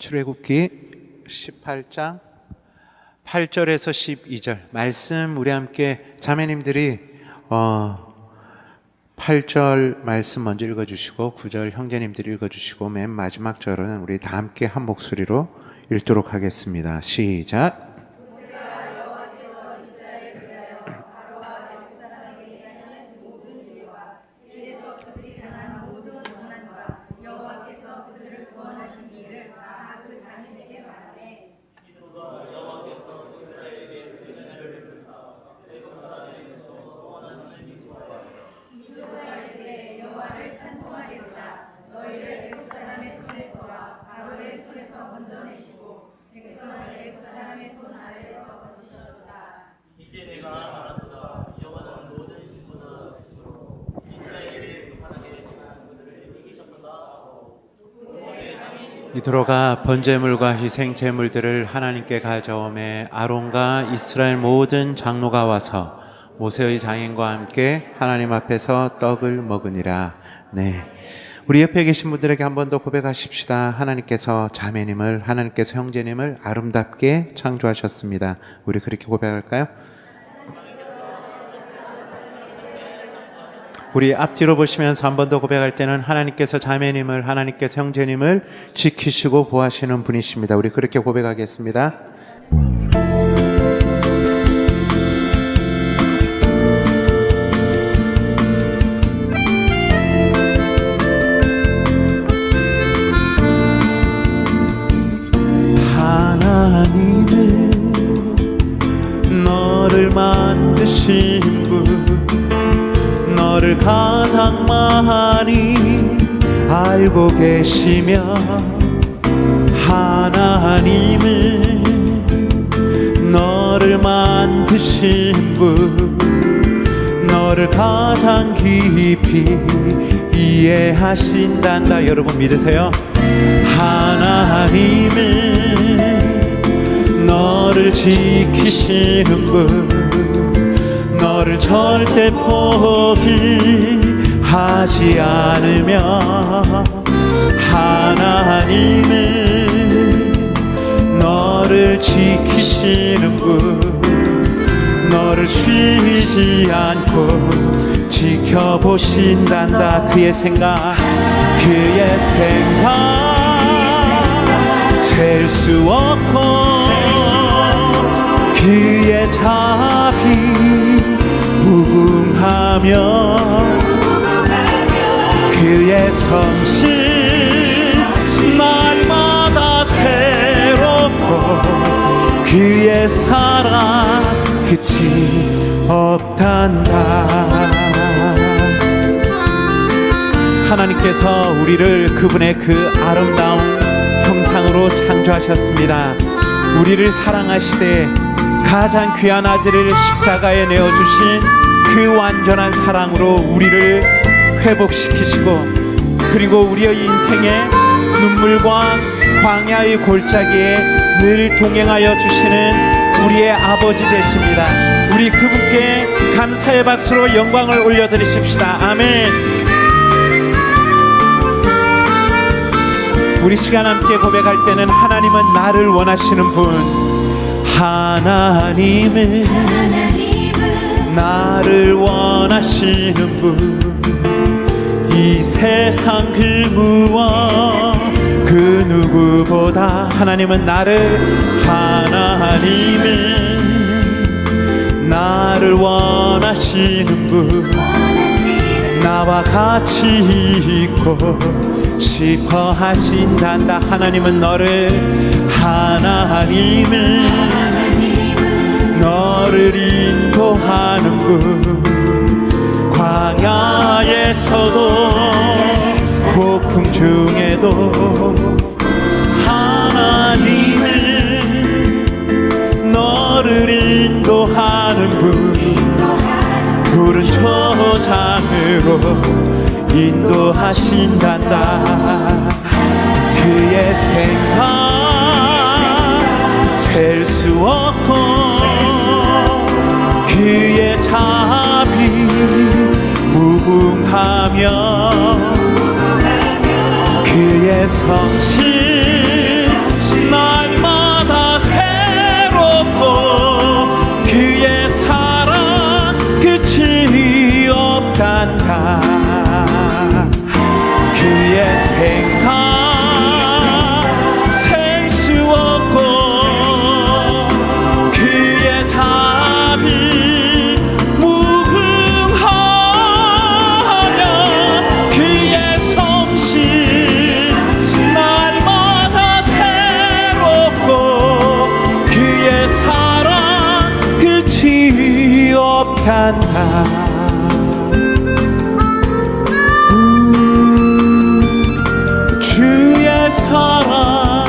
출애굽기 18장 8절에서 12절 말씀 우리 함께 자매님들이 8절 말씀 먼저 읽어주시고 9절 형제님들이 읽어주시고 맨 마지막 절은 우리 다 함께 한 목소리로 읽도록 하겠습니다. 시작. 이도로가 번제물과 희생 제물들을 하나님께 가져오매 아론과 이스라엘 모든 장로가 와서 모세의 장인과 함께 하나님 앞에서 떡을 먹으니라. 네, 우리 옆에 계신 분들에게 한 번 더 고백하십시다. 하나님께서 자매님을, 하나님께서 형제님을 아름답게 창조하셨습니다. 우리 그렇게 고백할까요? 우리 앞뒤로 보시면서 한 번 더 고백할 때는 하나님께서 자매님을, 하나님께서 형제님을 지키시고 보호하시는 분이십니다. 우리 그렇게 고백하겠습니다. 하나님은 너를 만드신 분, 너를 가장 많이 알고 계시며, 하나님은 너를 만드신 분, 너를 가장 깊이 이해하신단다. 여러분 믿으세요? 하나님은 너를 지키시는 분, 너를 절대 포기하지 않으며, 하나님은 너를 지키시는 분, 너를 쉬지 않고 지켜보신단다. 그의 생각 셀 수 없고, 그의 자비 무궁하며, 그의 성실 날마다 새롭고, 그의 사랑 끝이 없단다. 하나님께서 우리를 그분의 그 아름다운 형상으로 창조하셨습니다. 우리를 사랑하시되 가장 귀한 아들을 십자가에 내어주신 그 완전한 사랑으로 우리를 회복시키시고, 그리고 우리의 인생의 눈물과 광야의 골짜기에 늘 동행하여 주시는 우리의 아버지 되십니다. 우리 그분께 감사의 박수로 영광을 올려드리십시다. 아멘. 우리 시간 함께 고백할 때는 하나님은 나를 원하시는 분, 하나님은 나를 원하시는 분, 이 세상 그 무엇 그 누구보다 하나님은 하나님은 나를 원하시는 분, 나와 같이 있고 싶어 하신단다. 하나님은 너를 인도하는 분, 광야에서도 폭풍 중에도 하나님은 너를 인도하는 분, 푸른 초장으로 인도하신단다. 그의 생각 셀 수 없고, 그의 자비 무궁하며, 그의 성실 못한다. 주의 사랑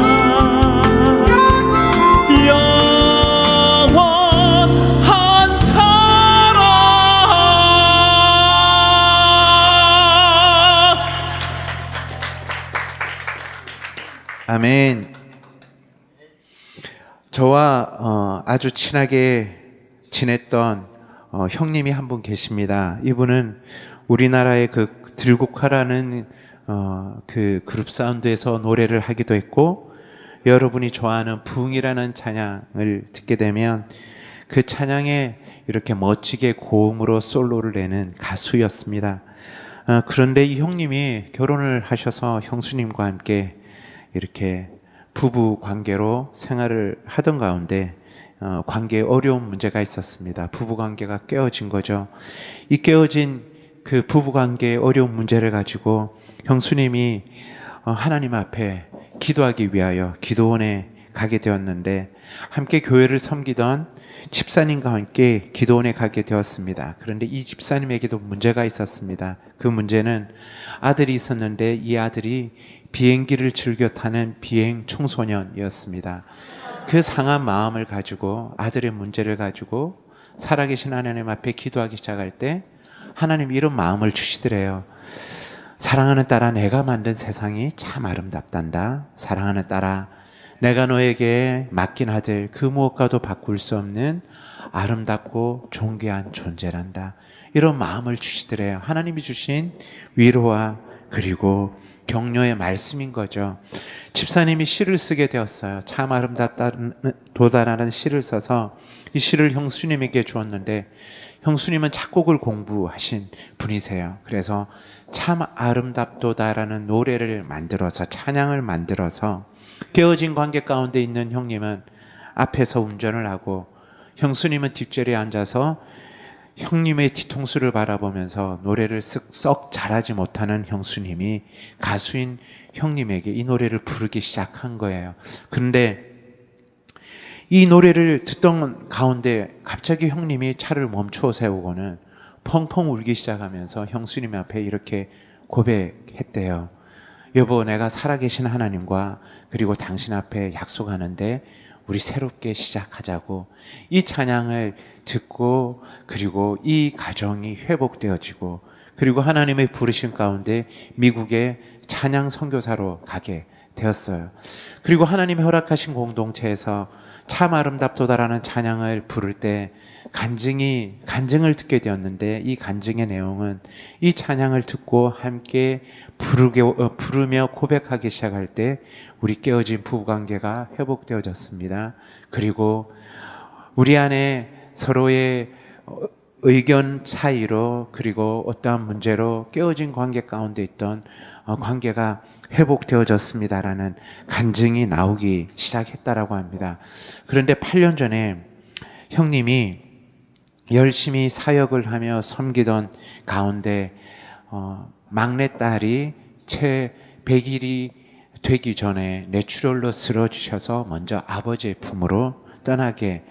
영원한 사랑. 아멘. 저와 아주 친하게 지냈던 형님이 한 분 계십니다. 이분은 우리나라의 그 들국화라는 그 그룹 사운드에서 노래를 하기도 했고, 여러분이 좋아하는 부흥이라는 찬양을 듣게 되면 그 찬양에 이렇게 멋지게 고음으로 솔로를 내는 가수였습니다. 그런데 이 형님이 결혼을 하셔서 형수님과 함께 이렇게 부부 관계로 생활을 하던 가운데 관계에 어려운 문제가 있었습니다. 부부 관계가 깨어진 거죠. 이 깨어진 그 부부 관계의 어려운 문제를 가지고 형수님이 하나님 앞에 기도하기 위하여 기도원에 가게 되었는데, 함께 교회를 섬기던 집사님과 함께 기도원에 가게 되었습니다. 그런데 이 집사님에게도 문제가 있었습니다. 그 문제는 아들이 있었는데 이 아들이 비행기를 즐겨 타는 비행 청소년이었습니다. 그 상한 마음을 가지고, 아들의 문제를 가지고 살아계신 하나님 앞에 기도하기 시작할 때 하나님이 이런 마음을 주시더래요. 사랑하는 딸아, 내가 만든 세상이 참 아름답단다. 사랑하는 딸아, 내가 너에게 맡긴 아들 그 무엇과도 바꿀 수 없는 아름답고 존귀한 존재란다. 이런 마음을 주시더래요. 하나님이 주신 위로와 그리고 격려의 말씀인 거죠. 집사님이 시를 쓰게 되었어요. 참 아름답도다라는 시를 써서 이 시를 형수님에게 주었는데, 형수님은 작곡을 공부하신 분이세요. 그래서 참 아름답도다라는 노래를 만들어서, 찬양을 만들어서 깨어진 관계 가운데 있는 형님은 앞에서 운전을 하고, 형수님은 뒷자리에 앉아서 형님의 뒤통수를 바라보면서 노래를 썩 잘하지 못하는 형수님이 가수인 형님에게 이 노래를 부르기 시작한 거예요. 그런데 이 노래를 듣던 가운데 갑자기 형님이 차를 멈춰 세우고는 펑펑 울기 시작하면서 형수님 앞에 이렇게 고백했대요. 여보, 내가 살아계신 하나님과 그리고 당신 앞에 약속하는데 우리 새롭게 시작하자고. 이 찬양을 듣고 그리고 이 가정이 회복되어지고, 그리고 하나님의 부르심 가운데 미국의 찬양 선교사로 가게 되었어요. 그리고 하나님이 허락하신 공동체에서 참 아름답도다라는 찬양을 부를 때 간증을 듣게 되었는데, 이 간증의 내용은 이 찬양을 듣고 함께 부르며 고백하기 시작할 때 우리 깨어진 부부관계가 회복되어졌습니다. 그리고 우리 안에 서로의 의견 차이로 그리고 어떠한 문제로 깨어진 관계 가운데 있던 관계가 회복되어졌습니다라는 간증이 나오기 시작했다라고 합니다. 그런데 8년 전에 형님이 열심히 사역을 하며 섬기던 가운데 막내딸이 채 100일이 되기 전에 뇌출혈로 쓰러지셔서 먼저 아버지의 품으로 떠나게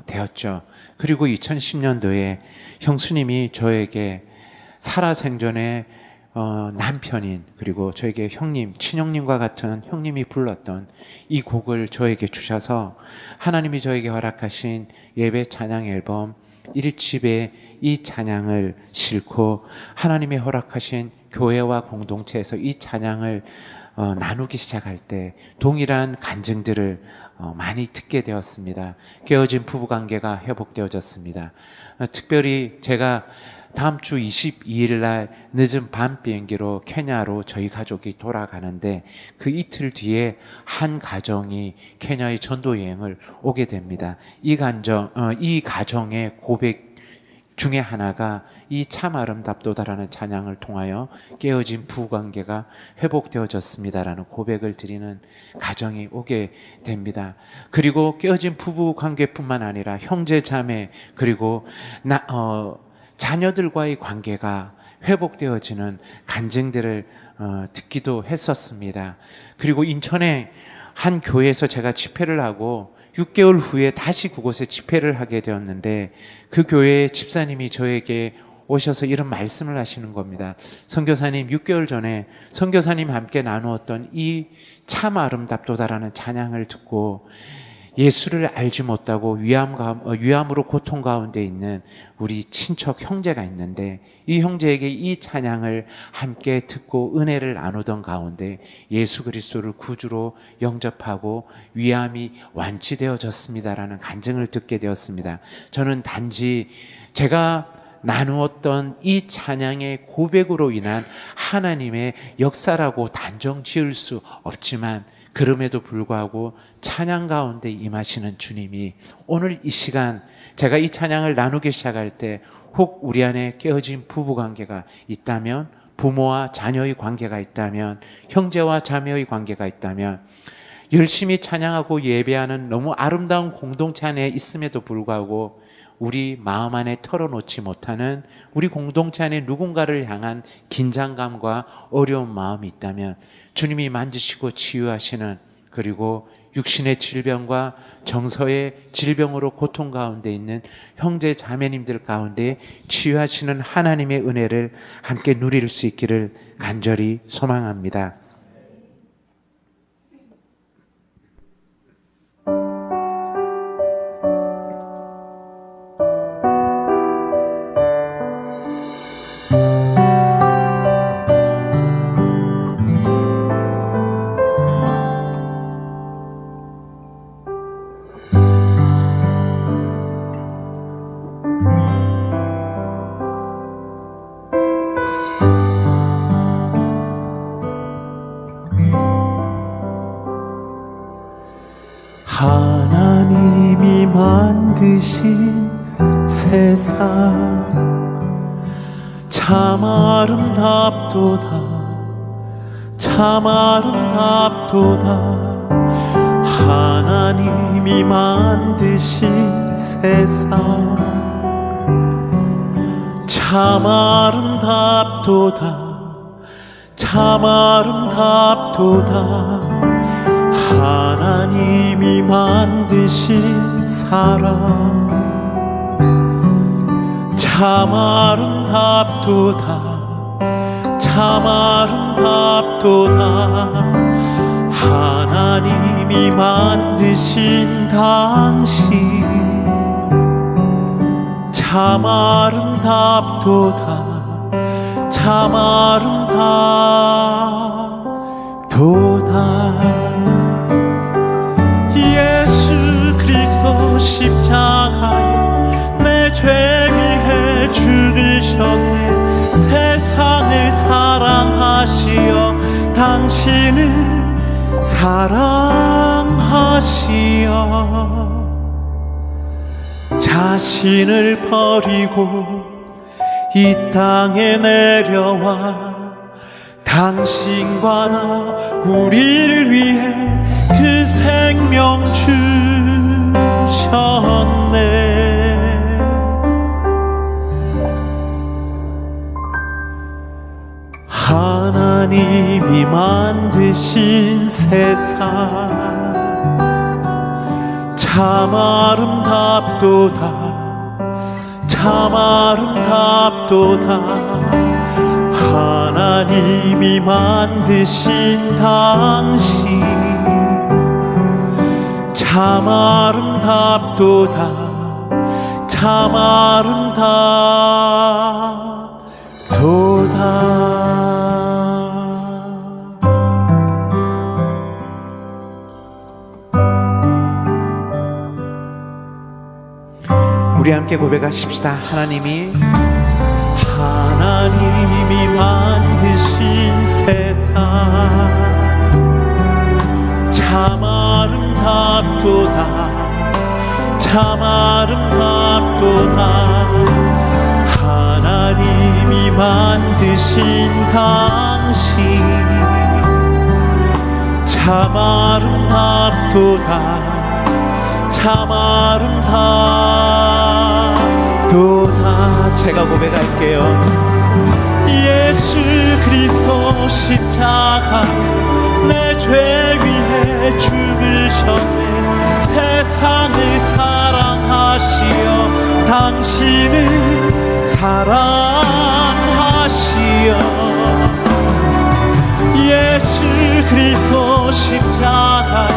되었죠. 그리고 2010년도에 형수님이 저에게 살아생전에 남편인 그리고 저에게 형님, 친형님과 같은 형님이 불렀던 이 곡을 저에게 주셔서 하나님이 저에게 허락하신 예배 찬양 앨범 1집에 이 찬양을 싣고 하나님이 허락하신 교회와 공동체에서 이 찬양을 나누기 시작할 때 동일한 간증들을 많이 듣게 되었습니다. 깨어진 부부관계가 회복되어졌습니다. 특별히 제가 다음 주 22일 날 늦은 밤 비행기로 케냐로 저희 가족이 돌아가는데 그 이틀 뒤에 한 가정이 케냐의 전도 여행을 오게 됩니다. 이 가정의 고백 중에 하나가 이 참 아름답도다라는 찬양을 통하여 깨어진 부부관계가 회복되어졌습니다라는 고백을 드리는 가정이 오게 됩니다. 그리고 깨어진 부부관계뿐만 아니라 형제 자매 그리고 자녀들과의 관계가 회복되어지는 간증들을 듣기도 했었습니다. 그리고 인천에 한 교회에서 제가 집회를 하고 6개월 후에 다시 그곳에 집회를 하게 되었는데, 그 교회의 집사님이 저에게 오셔서 이런 말씀을 하시는 겁니다. 선교사님, 6개월 전에 선교사님 함께 나누었던 이 참 아름답도다라는 찬양을 듣고 예수를 알지 못하고 위암으로 고통 가운데 있는 우리 친척 형제가 있는데, 이 형제에게 이 찬양을 함께 듣고 은혜를 나누던 가운데 예수 그리스도를 구주로 영접하고 위암이 완치되어졌습니다라는 간증을 듣게 되었습니다. 저는 단지 제가 나누었던 이 찬양의 고백으로 인한 하나님의 역사라고 단정 지을 수 없지만, 그럼에도 불구하고 찬양 가운데 임하시는 주님이 오늘 이 시간 제가 이 찬양을 나누기 시작할 때 혹 우리 안에 깨어진 부부관계가 있다면, 부모와 자녀의 관계가 있다면, 형제와 자매의 관계가 있다면, 열심히 찬양하고 예배하는 너무 아름다운 공동체 안에 있음에도 불구하고 우리 마음 안에 털어놓지 못하는 우리 공동체 안에 누군가를 향한 긴장감과 어려운 마음이 있다면 주님이 만지시고 치유하시는, 그리고 육신의 질병과 정서의 질병으로 고통 가운데 있는 형제 자매님들 가운데 치유하시는 하나님의 은혜를 함께 누릴 수 있기를 간절히 소망합니다. 하나님이 만드신 세상 참 아름답도다, 참 아름답도다. 하나님이 만드신 세상 참 아름답도다, 참 아름답도다. 하나님이 만드신 사람 참 아름답도다, 참 아름답도다. 하나님이 만드신 당신 참 아름답도다, 참 아름답도다. 예수 그리스도 십자가에 내 죄 위해 죽으셨네. 세상을 사랑하시어 당신을 사랑하시어 자신을 버리고 이 땅에 내려와 당신과 나 우리를 위해 그 생명 주셨네. 하나님이 만드신 세상 참 아름답도다, 참 아름답도다. 하나님이 만드신 당신 참 아름답도다, 참 아름답도다. 우리 함께 고백하십시다. 하나님이 만드신 세상 참 아름답도다, 참 아름답도다. 하나님이 만드신 당신 참 아름답도다, 참 아름답도다. 제가 고백할게요. 예수 그리스도 십자가 내 죄 위해 죽 당신은 사랑하시어 예수 그리스도 십자가에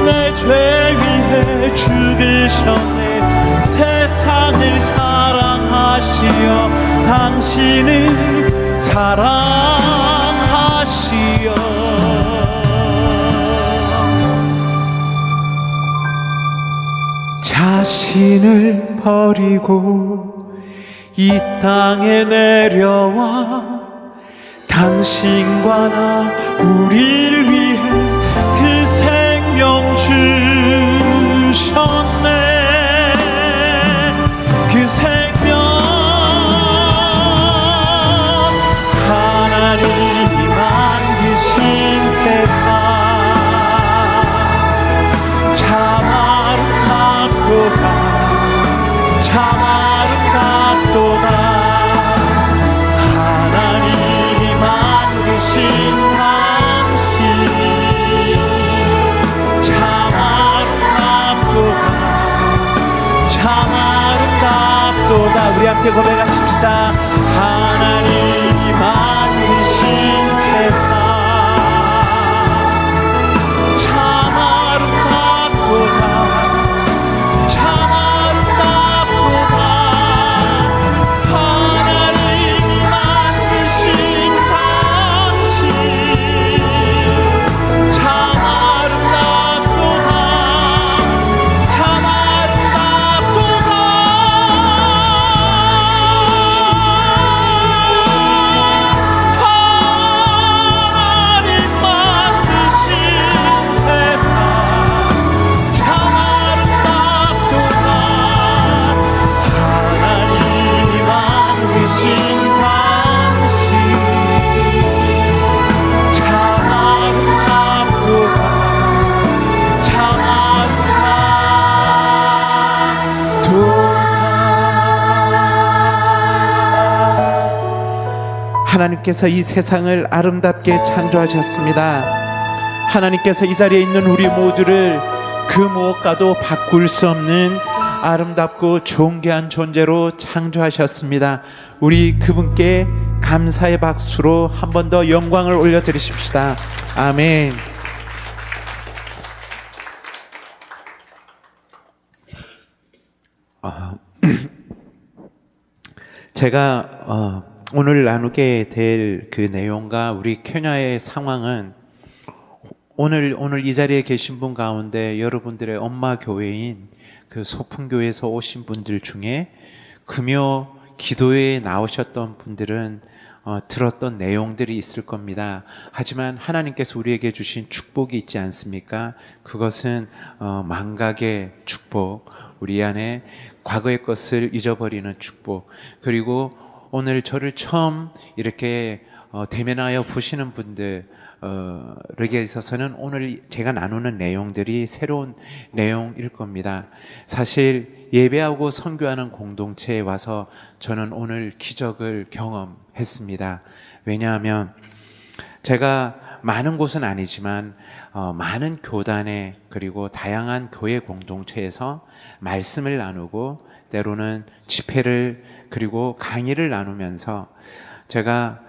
내 죄 위해 죽으셨네. 세상을 사랑하시어 당신은 사랑하시어 자신을 버리고 이 땅에 내려와 당신과 나 우리를 위해 그 생명 주셨네. 그 생명 하나님이 만드신 세상 참 아름답도다. 참 아름답도다. 하나님이 만드신 당신 참 아름답도다. 참 아름답도다. 우리 함께 고백하십시다. 하나님이 만드신 세상 참 아름답도다. 참 아름답도다. 하나님이 만드신 당신 참 아름답도다. 참 아름답도다. 하나님 만드신 세상 참 아름답도다. 하나님이 만드신 당신 참 아름답도다. 참 아름답도다. 하나님께서 이 세상을 아름답게 창조하셨습니다. 하나님께서 이 자리에 있는 우리 모두를 그 무엇과도 바꿀 수 없는 아름답고 존귀한 존재로 창조하셨습니다. 우리 그분께 감사의 박수로 한 번 더 영광을 올려드리십시다. 아멘. 제가 오늘 나누게 될 그 내용과 우리 케냐의 상황은 오늘 이 자리에 계신 분 가운데 여러분들의 엄마 교회인 그 소풍교회에서 오신 분들 중에 금요 기도회에 나오셨던 분들은 들었던 내용들이 있을 겁니다. 하지만 하나님께서 우리에게 주신 축복이 있지 않습니까? 그것은 망각의 축복, 우리 안에 과거의 것을 잊어버리는 축복, 그리고 오늘 저를 처음 이렇게 대면하여 보시는 분들에게 있어서는 오늘 제가 나누는 내용들이 새로운 내용일 겁니다. 사실 예배하고 선교하는 공동체에 와서 저는 오늘 기적을 경험했습니다. 왜냐하면 제가 많은 곳은 아니지만 많은 교단에 그리고 다양한 교회 공동체에서 말씀을 나누고 때로는 집회를 그리고 강의를 나누면서 제가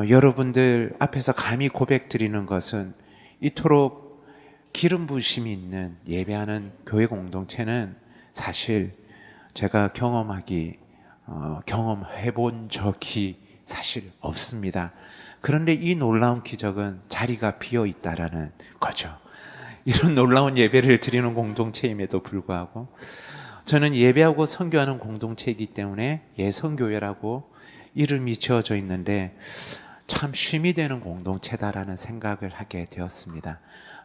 여러분들 앞에서 감히 고백드리는 것은 이토록 기름 부으심이 있는 예배하는 교회 공동체는 사실 제가 경험해 본 적이 사실 없습니다. 그런데 이 놀라운 기적은 자리가 비어 있다라는 거죠. 이런 놀라운 예배를 드리는 공동체임에도 불구하고 저는 예배하고 선교하는 공동체이기 때문에 예선교회라고 이름이 지어져 있는데 참 쉼이 되는 공동체다라는 생각을 하게 되었습니다.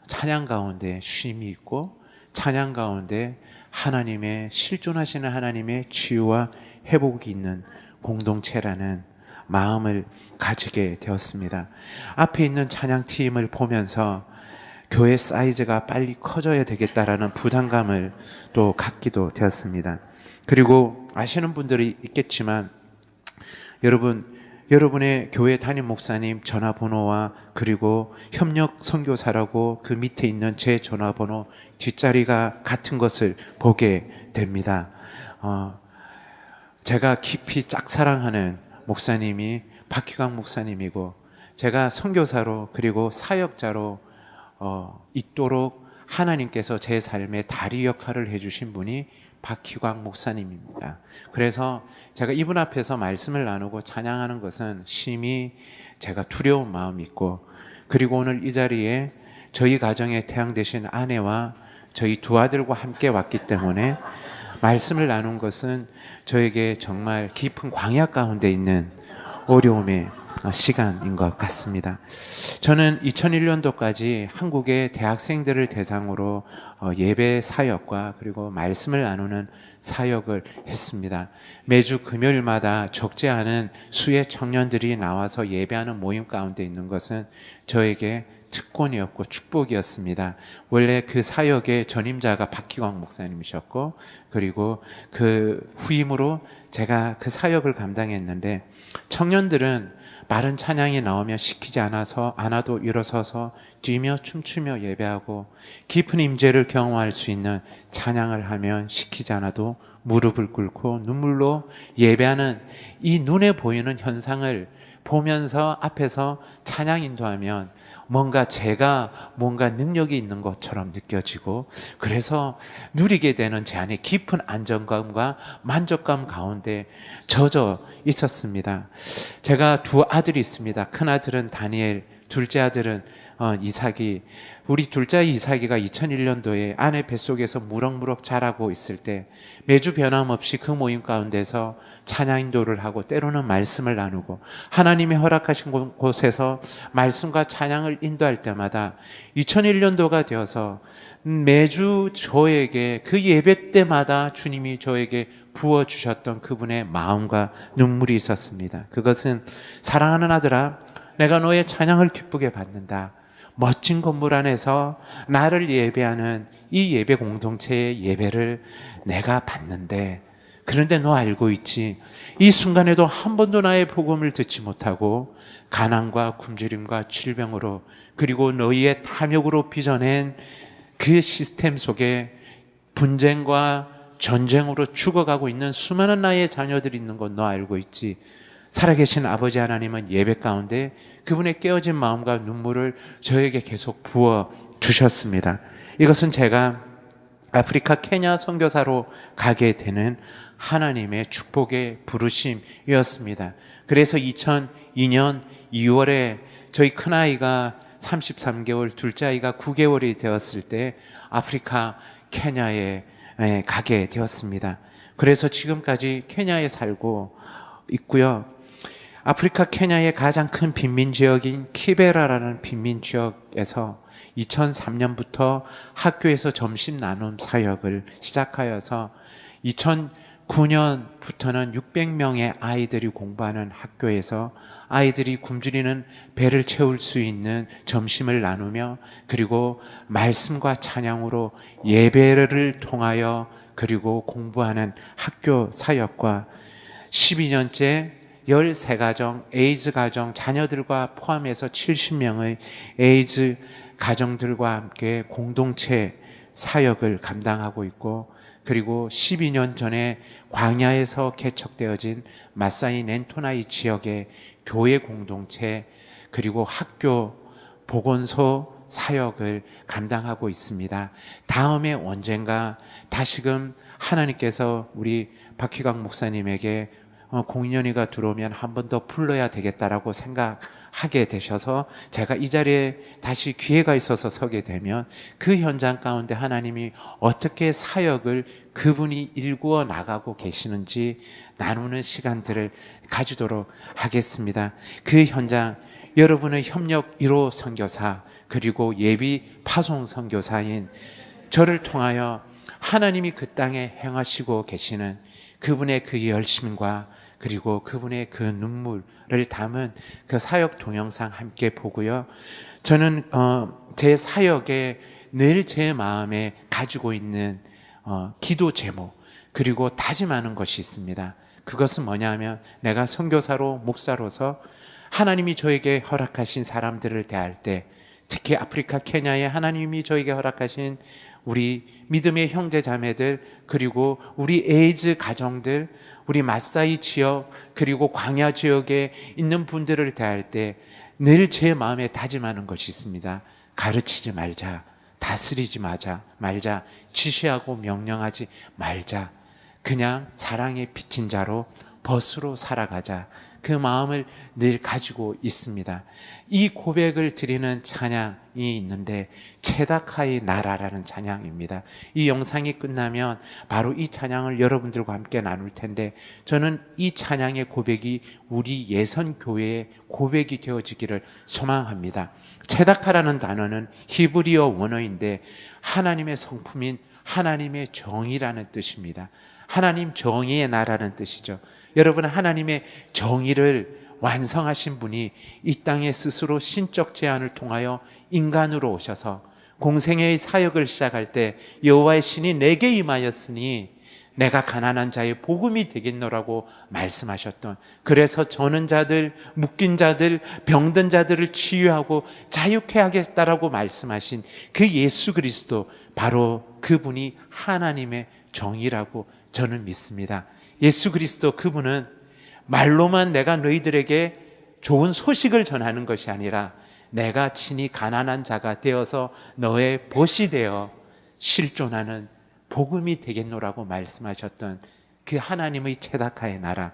찬양 가운데 쉼이 있고 찬양 가운데 하나님의 실존하시는 하나님의 치유와 회복이 있는 공동체라는 마음을 가지게 되었습니다. 앞에 있는 찬양팀을 보면서 교회 사이즈가 빨리 커져야 되겠다라는 부담감을 또 갖기도 되었습니다. 그리고 아시는 분들이 있겠지만 여러분의 교회 담임 목사님 전화번호와 그리고 협력 선교사라고 그 밑에 있는 제 전화번호 뒷자리가 같은 것을 보게 됩니다. 제가 깊이 짝사랑하는 목사님이 박희광 목사님이고, 제가 선교사로 그리고 사역자로 있도록 하나님께서 제 삶의 다리 역할을 해주신 분이 박희광 목사님입니다. 그래서 제가 이분 앞에서 말씀을 나누고 찬양하는 것은 심히 제가 두려운 마음이 있고, 그리고 오늘 이 자리에 저희 가정에 태양되신 아내와 저희 두 아들과 함께 왔기 때문에 말씀을 나눈 것은 저에게 정말 깊은 광야 가운데 있는 어려움의 시간인 것 같습니다. 저는 2001년도까지 한국의 대학생들을 대상으로 예배 사역과 그리고 말씀을 나누는 사역을 했습니다. 매주 금요일마다 적지 않은 수의 청년들이 나와서 예배하는 모임 가운데 있는 것은 저에게 특권이었고 축복이었습니다. 원래 그 사역의 전임자가 박희광 목사님이셨고, 그리고 그 후임으로 제가 그 사역을 감당했는데, 청년들은 마른 찬양이 나오면 시키지 않아도 일어서서 뛰며 춤추며 예배하고, 깊은 임재를 경험할 수 있는 찬양을 하면 시키지 않아도 무릎을 꿇고 눈물로 예배하는 이 눈에 보이는 현상을 보면서 앞에서 찬양 인도하면 제가 뭔가 능력이 있는 것처럼 느껴지고, 그래서 누리게 되는 제 안에 깊은 안정감과 만족감 가운데 젖어 있었습니다. 제가 두 아들이 있습니다. 큰 아들은 다니엘, 둘째 아들은 이삭이. 우리 둘째 이삭이가 2001년도에 아내 뱃속에서 무럭무럭 자라고 있을 때 매주 변함없이 그 모임 가운데서 찬양 인도를 하고, 때로는 말씀을 나누고, 하나님이 허락하신 곳에서 말씀과 찬양을 인도할 때마다 2001년도가 되어서 매주 저에게 그 예배 때마다 주님이 저에게 부어주셨던 그분의 마음과 눈물이 있었습니다. 그것은 사랑하는 아들아, 내가 너의 찬양을 기쁘게 받는다. 멋진 건물 안에서 나를 예배하는 이 예배 공동체의 예배를 내가 받는데, 그런데 너 알고 있지? 이 순간에도 한 번도 나의 복음을 듣지 못하고 가난과 굶주림과 질병으로, 그리고 너희의 탐욕으로 빚어낸 그 시스템 속에 분쟁과 전쟁으로 죽어가고 있는 수많은 나의 자녀들이 있는 건 너 알고 있지? 살아계신 아버지 하나님은 예배 가운데 그분의 깨어진 마음과 눈물을 저에게 계속 부어 주셨습니다. 이것은 제가 아프리카 케냐 선교사로 가게 되는 하나님의 축복의 부르심이었습니다. 그래서 2002년 2월에 저희 큰아이가 33개월, 둘째 아이가 9개월이 되었을 때 아프리카 케냐에 가게 되었습니다. 그래서 지금까지 케냐에 살고 있고요. 아프리카 케냐의 가장 큰 빈민 지역인 키베라라는 빈민 지역에서 2003년부터 학교에서 점심 나눔 사역을 시작하여서 2009년부터는 600명의 아이들이 공부하는 학교에서 아이들이 굶주리는 배를 채울 수 있는 점심을 나누며, 그리고 말씀과 찬양으로 예배를 통하여 그리고 공부하는 학교 사역과 12년째 13가정, 에이즈 가정, 자녀들과 포함해서 70명의 에이즈 가정들과 함께 공동체 사역을 감당하고 있고, 그리고 12년 전에 광야에서 개척되어진 마사이 넨토나이 지역의 교회 공동체, 그리고 학교, 보건소 사역을 감당하고 있습니다. 다음에 언젠가 다시금 하나님께서 우리 박희광 목사님에게 공년이가 들어오면 한 번 더 불러야 되겠다라고 생각하게 되셔서 제가 이 자리에 다시 기회가 있어서 서게 되면 그 현장 가운데 하나님이 어떻게 사역을 그분이 일구어 나가고 계시는지 나누는 시간들을 가지도록 하겠습니다. 그 현장, 여러분의 협력 1호 선교사 그리고 예비 파송 선교사인 저를 통하여 하나님이 그 땅에 행하시고 계시는 그분의 그 열심과 그리고 그분의 그 눈물을 담은 그 사역 동영상 함께 보고요. 저는 제 사역에 늘 제 마음에 가지고 있는 기도 제목 그리고 다짐하는 것이 있습니다. 그것은 뭐냐면, 내가 선교사로 목사로서 하나님이 저에게 허락하신 사람들을 대할 때, 특히 아프리카 케냐에 하나님이 저에게 허락하신 우리 믿음의 형제 자매들, 그리고 우리 에이즈 가정들, 우리 마사이 지역, 그리고 광야 지역에 있는 분들을 대할 때 늘 제 마음에 다짐하는 것이 있습니다. 가르치지 말자, 다스리지 말자, 지시하고 명령하지 말자. 그냥 사랑의 빚진 자로 벗으로 살아가자. 그 마음을 늘 가지고 있습니다. 이 고백을 드리는 찬양이 있는데 체다카의 나라라는 찬양입니다. 이 영상이 끝나면 바로 이 찬양을 여러분들과 함께 나눌 텐데, 저는 이 찬양의 고백이 우리 예선교회의 고백이 되어지기를 소망합니다. 체다카라는 단어는 히브리어 원어인데 하나님의 성품인 하나님의 정의라는 뜻입니다. 하나님 정의의 나라는 뜻이죠. 여러분, 하나님의 정의를 완성하신 분이 이 땅에 스스로 신적 제한을 통하여 인간으로 오셔서 공생애의 사역을 시작할 때 여호와의 신이 내게 임하였으니 내가 가난한 자의 복음이 되겠노라고 말씀하셨던, 그래서 저는 자들, 묶인 자들, 병든 자들을 치유하고 자유케 하겠다라고 말씀하신 그 예수 그리스도, 바로 그분이 하나님의 정의라고 저는 믿습니다. 예수 그리스도, 그분은 말로만 내가 너희들에게 좋은 소식을 전하는 것이 아니라 내가 친히 가난한 자가 되어서 너의 벗이 되어 실존하는 복음이 되겠노라고 말씀하셨던 그 하나님의 체다카의 나라,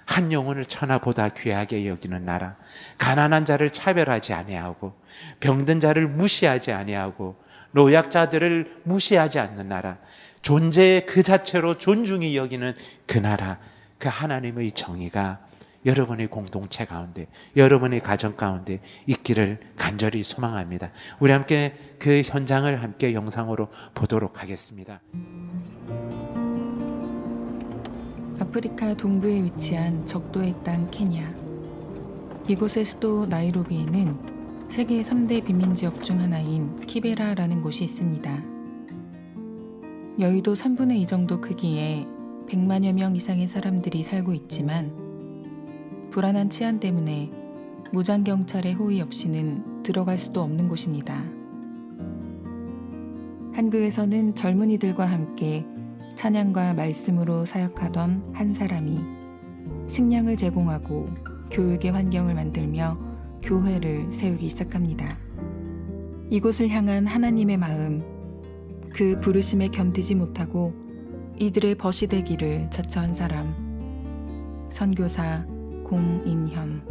한 영혼을 천하보다 귀하게 여기는 나라, 가난한 자를 차별하지 아니하고 병든 자를 무시하지 아니하고 노약자들을 무시하지 않는 나라, 존재 그 자체로 존중이 여기는 그 나라, 그 하나님의 정의가 여러분의 공동체 가운데, 여러분의 가정 가운데 있기를 간절히 소망합니다. 우리 함께 그 현장을 함께 영상으로 보도록 하겠습니다. 아프리카 동부에 위치한 적도의 땅 케냐. 이곳의 수도 나이로비에는 세계 3대 빈민지역 중 하나인 키베라라는 곳이 있습니다. 여의도 3분의 2 정도 크기에 100만여 명 이상의 사람들이 살고 있지만 불안한 치안 때문에 무장경찰의 호의 없이는 들어갈 수도 없는 곳입니다. 한국에서는 젊은이들과 함께 찬양과 말씀으로 사역하던 한 사람이 식량을 제공하고 교육의 환경을 만들며 교회를 세우기 시작합니다. 이곳을 향한 하나님의 마음, 그 부르심에 견디지 못하고 이들의 벗이 되기를 자처한 사람, 선교사 공인현.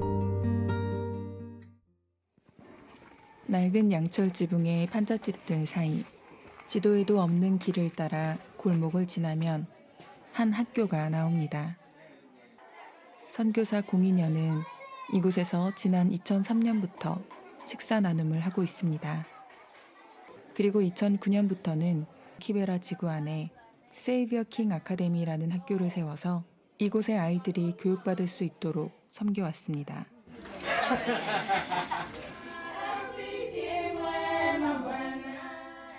낡은 양철 지붕의 판잣집 등 사이, 지도에도 없는 길을 따라 골목을 지나면 한 학교가 나옵니다. 선교사 공인현은 이곳에서 지난 2003년부터 식사 나눔을 하고 있습니다. 그리고 2009년부터는 키베라 지구 안에 세이비어 킹 아카데미라는 학교를 세워서 이곳의 아이들이 교육받을 수 있도록 섬겨왔습니다.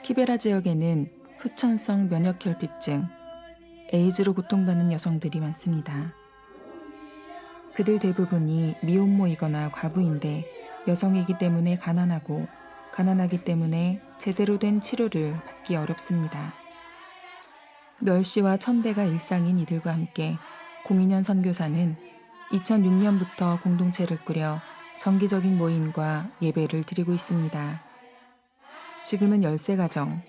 키베라 지역에는 후천성 면역결핍증, 에이즈로 고통받는 여성들이 많습니다. 그들 대부분이 미혼모이거나 과부인데 여성이기 때문에 가난하기 때문에 제대로 된 치료를 받기 어렵습니다. 멸시와 천대가 일상인 이들과 함께 공인현 선교사는 2006년부터 공동체를 꾸려 정기적인 모임과 예배를 드리고 있습니다. 지금은 13가정,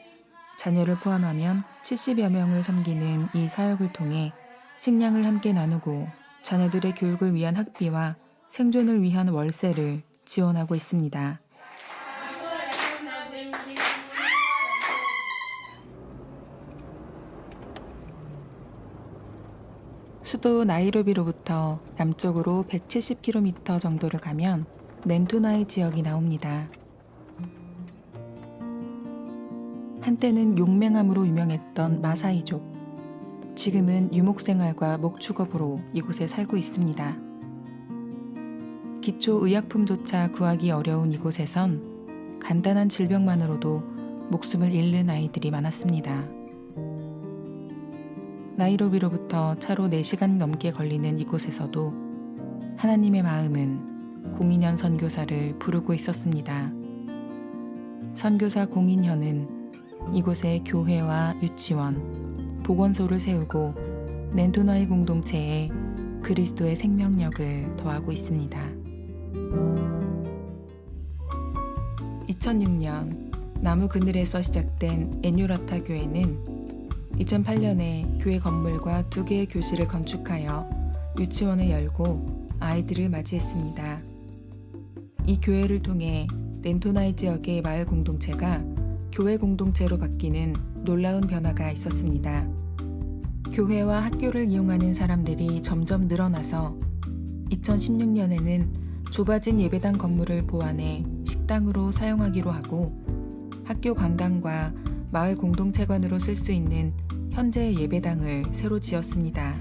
자녀를 포함하면 70여 명을 섬기는 이 사역을 통해 식량을 함께 나누고 자녀들의 교육을 위한 학비와 생존을 위한 월세를 지원하고 있습니다. 수도 나이로비로부터 남쪽으로 170km 정도를 가면 넨토나이 지역이 나옵니다. 한때는 용맹함으로 유명했던 마사이족, 지금은 유목생활과 목축업으로 이곳에 살고 있습니다. 기초 의약품조차 구하기 어려운 이곳에선 간단한 질병만으로도 목숨을 잃는 아이들이 많았습니다. 나이로비로부터 차로 4시간 넘게 걸리는 이곳에서도 하나님의 마음은 공인현 선교사를 부르고 있었습니다. 선교사 공인현은 이곳에 교회와 유치원, 보건소를 세우고 렌토나이 공동체에 그리스도의 생명력을 더하고 있습니다. 2006년 나무 그늘에서 시작된 에뉴라타 교회는 2008년에 교회 건물과 2개의 교실을 건축하여 유치원을 열고 아이들을 맞이했습니다. 이 교회를 통해 렌토나이 지역의 마을 공동체가 교회 공동체로 바뀌는 놀라운 변화가 있었습니다. 교회와 학교를 이용하는 사람들이 점점 늘어나서 2016년에는 좁아진 예배당 건물을 보완해 식당으로 사용하기로 하고 학교 강당과 마을 공동체관으로 쓸 수 있는 현재 예배당을 새로 지었습니다.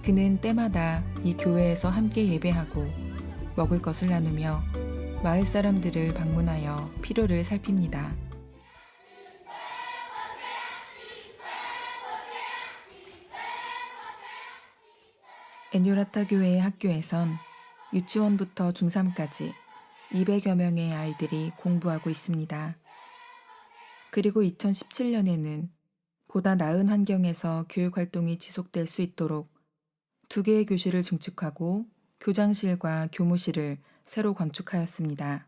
그는 때마다 이 교회에서 함께 예배하고 먹을 것을 나누며 마을 사람들을 방문하여 필요를 살핍니다. 에뉴라타 교회의 학교에선 유치원부터 중3까지 200여 명의 아이들이 공부하고 있습니다. 그리고 2017년에는 보다 나은 환경에서 교육 활동이 지속될 수 있도록 2개의 교실을 증축하고 교장실과 교무실을 새로 건축하였습니다.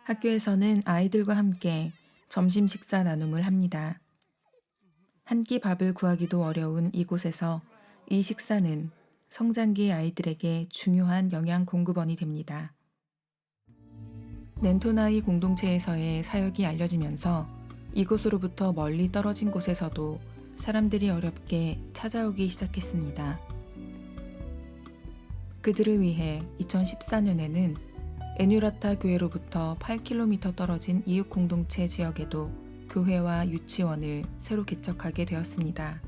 학교에서는 아이들과 함께 점심 식사 나눔을 합니다. 한 끼 밥을 구하기도 어려운 이곳에서 이 식사는 성장기 아이들에게 중요한 영양 공급원이 됩니다. 렌토나이 공동체에서의 사역이 알려지면서 이곳으로부터 멀리 떨어진 곳에서도 사람들이 어렵게 찾아오기 시작했습니다. 그들을 위해 2014년에는 에뉴라타 교회로부터 8km 떨어진 이웃 공동체 지역에도 교회와 유치원을 새로 개척하게 되었습니다.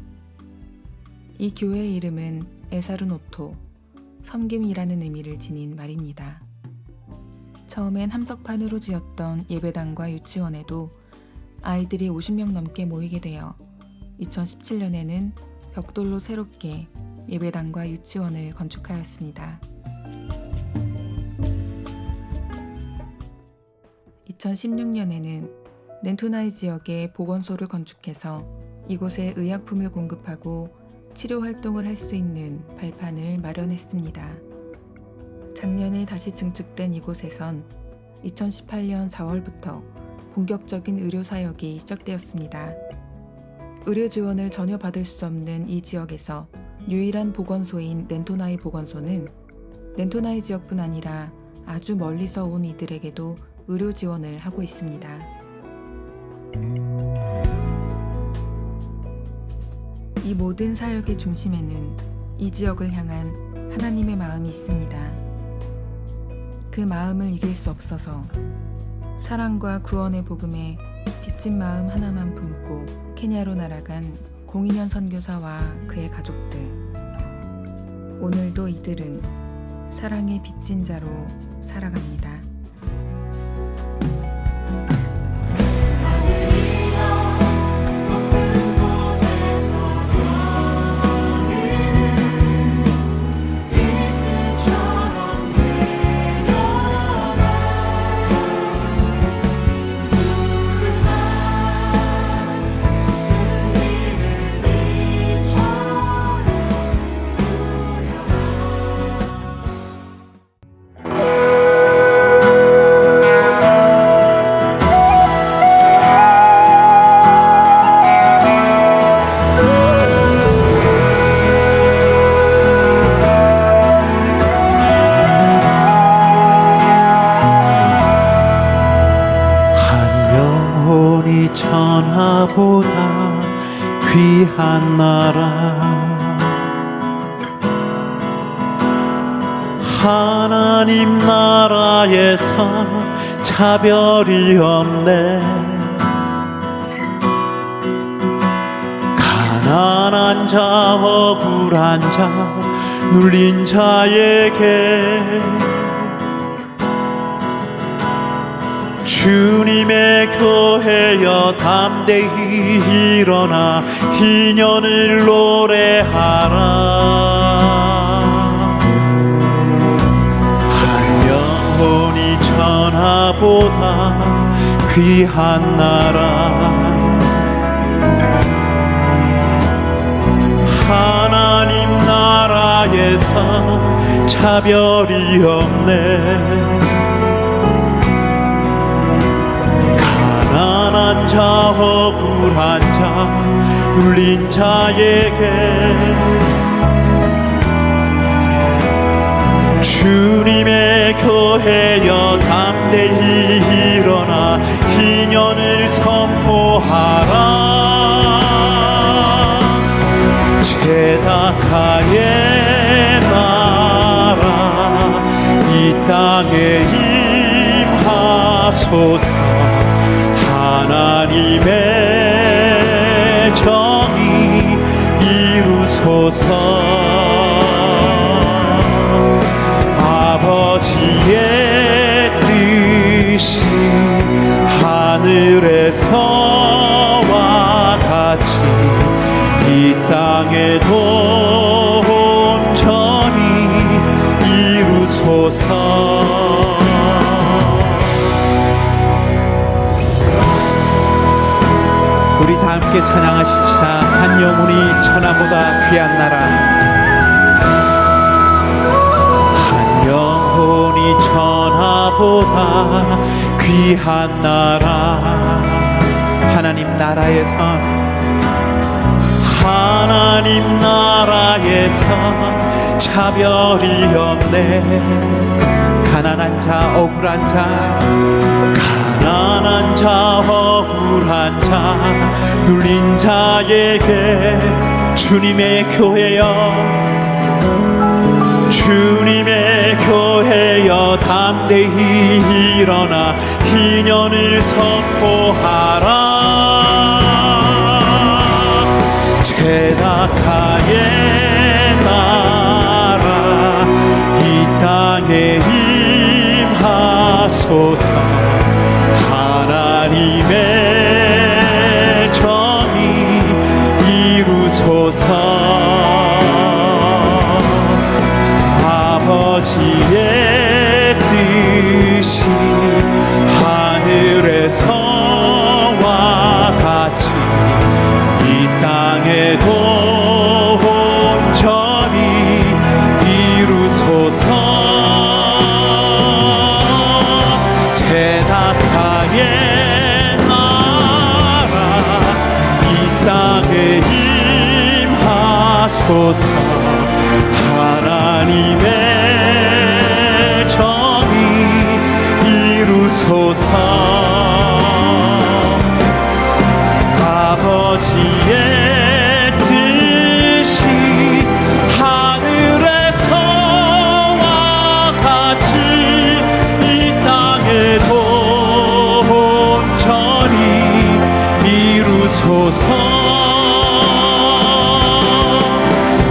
이 교회의 이름은 에사르노토, 섬김이라는 의미를 지닌 말입니다. 처음엔 함석판으로 지었던 예배당과 유치원에도 아이들이 50명 넘게 모이게 되어 2017년에는 벽돌로 새롭게 예배당과 유치원을 건축하였습니다. 2016년에는 렌토나이 지역에 보건소를 건축해서 이곳에 의약품을 공급하고 치료 활동을 할 수 있는 발판을 마련했습니다. 작년에 다시 증축된 이곳에선 2018년 4월부터 본격적인 의료 사역이 시작되었습니다. 의료 지원을 전혀 받을 수 없는 이 지역에서 유일한 보건소인 렌토나이 보건소는 렌토나이 지역뿐 아니라 아주 멀리서 온 이들에게도 의료 지원을 하고 있습니다. 이 모든 사역의 중심에는 이 지역을 향한 하나님의 마음이 있습니다. 그 마음을 이길 수 없어서 사랑과 구원의 복음에 빚진 마음 하나만 품고 케냐로 날아간 02년 선교사와 그의 가족들. 오늘도 이들은 사랑의 빚진 자로 살아갑니다. 천하보다 귀한 나라 하나님 나라에서 차별이 없네 가난한 자 억울한 자 눌린 자에게 주님의 교회여 담대히 일어나 희년을 노래하라. 한 영혼이 천하보다 귀한 나라 하나님 나라에서 차별이 없네. 가난한 자 억울한 자 눌린 자에게 주님의 교회여 담대히 일어나 희년을 선포하라. 제다카의 나라 이 땅에 임하소서. 하나님의 정의 이루소서. 아버지의 뜻이 하늘에서와 같이 이 땅에도 온전히 이루소서. 우리 다 함께 찬양하십시다. 한 영혼이 천하보다 귀한 나라. 한 영혼이 천하보다 귀한 나라. 하나님 나라에서 차별이 없네. 가난한 자 억울한 자 가난한 자 억울한 자 눌린 자에게 주님의 교회여 주님의 교회여 담대히 일어나 희년을 선포하라. 제다카의 나라 이 땅에 임하소서. 하나님의 정의 이루소서. 아버지의 뜻이 하늘에서와 같이 이 땅에도 온전히 이루소서. 제다카의 나라 이 땅에 임하소서. 하나님의 정의 이루소서. 아버지의 뜻이 하늘에서와 같이 이 땅에도 온전히 이루소서.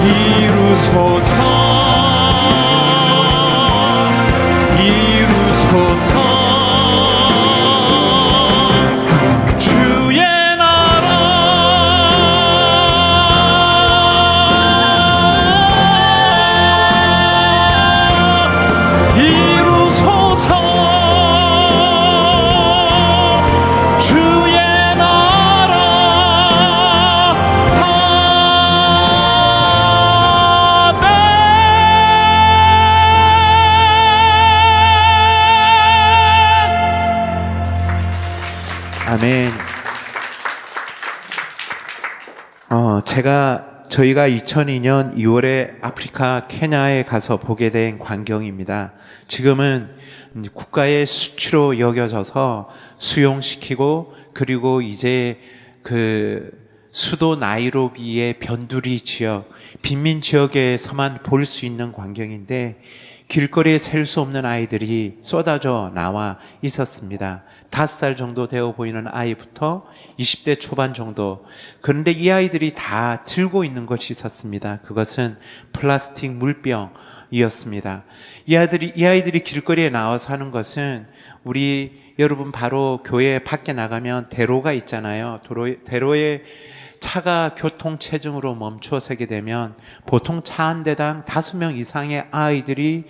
이루소서. 이루소서. 주의 나라 이루소서. 주의 나라 아멘. 저희가 2002년 2월에 아프리카 케냐에 가서 보게 된 광경입니다. 지금은 국가의 수치로 여겨져서 수용시키고 그리고 이제 그 수도 나이로비의 변두리 지역, 빈민 지역에서만 볼 수 있는 광경인데 길거리에 셀 수 없는 아이들이 쏟아져 나와 있었습니다. 5살 정도 되어 보이는 아이부터 20대 초반 정도. 그런데 이 아이들이 다 들고 있는 것이 있었습니다. 그것은 플라스틱 물병이었습니다. 이 아이들이 길거리에 나와서 하는 것은, 우리 여러분 바로 교회 밖에 나가면 대로가 있잖아요. 대로에 차가 교통체증으로 멈춰 서게 되면 보통 차 한 대당 5명 이상의 아이들이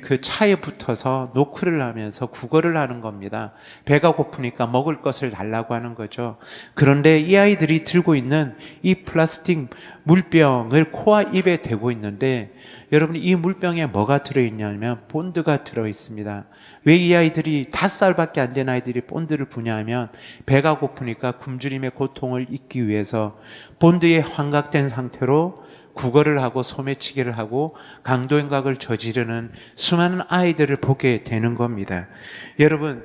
그 차에 붙어서 노크를 하면서 구걸을 하는 겁니다. 배가 고프니까 먹을 것을 달라고 하는 거죠. 그런데 이 아이들이 들고 있는 이 플라스틱 물병을 코와 입에 대고 있는데, 여러분, 이 물병에 뭐가 들어있냐면 본드가 들어있습니다. 왜 이 아이들이 5살밖에 안 된 아이들이 본드를 부냐 하면, 배가 고프니까 굶주림의 고통을 잊기 위해서 본드에 환각된 상태로 구걸을 하고 소매치기를 하고 강도행각을 저지르는 수많은 아이들을 보게 되는 겁니다. 여러분,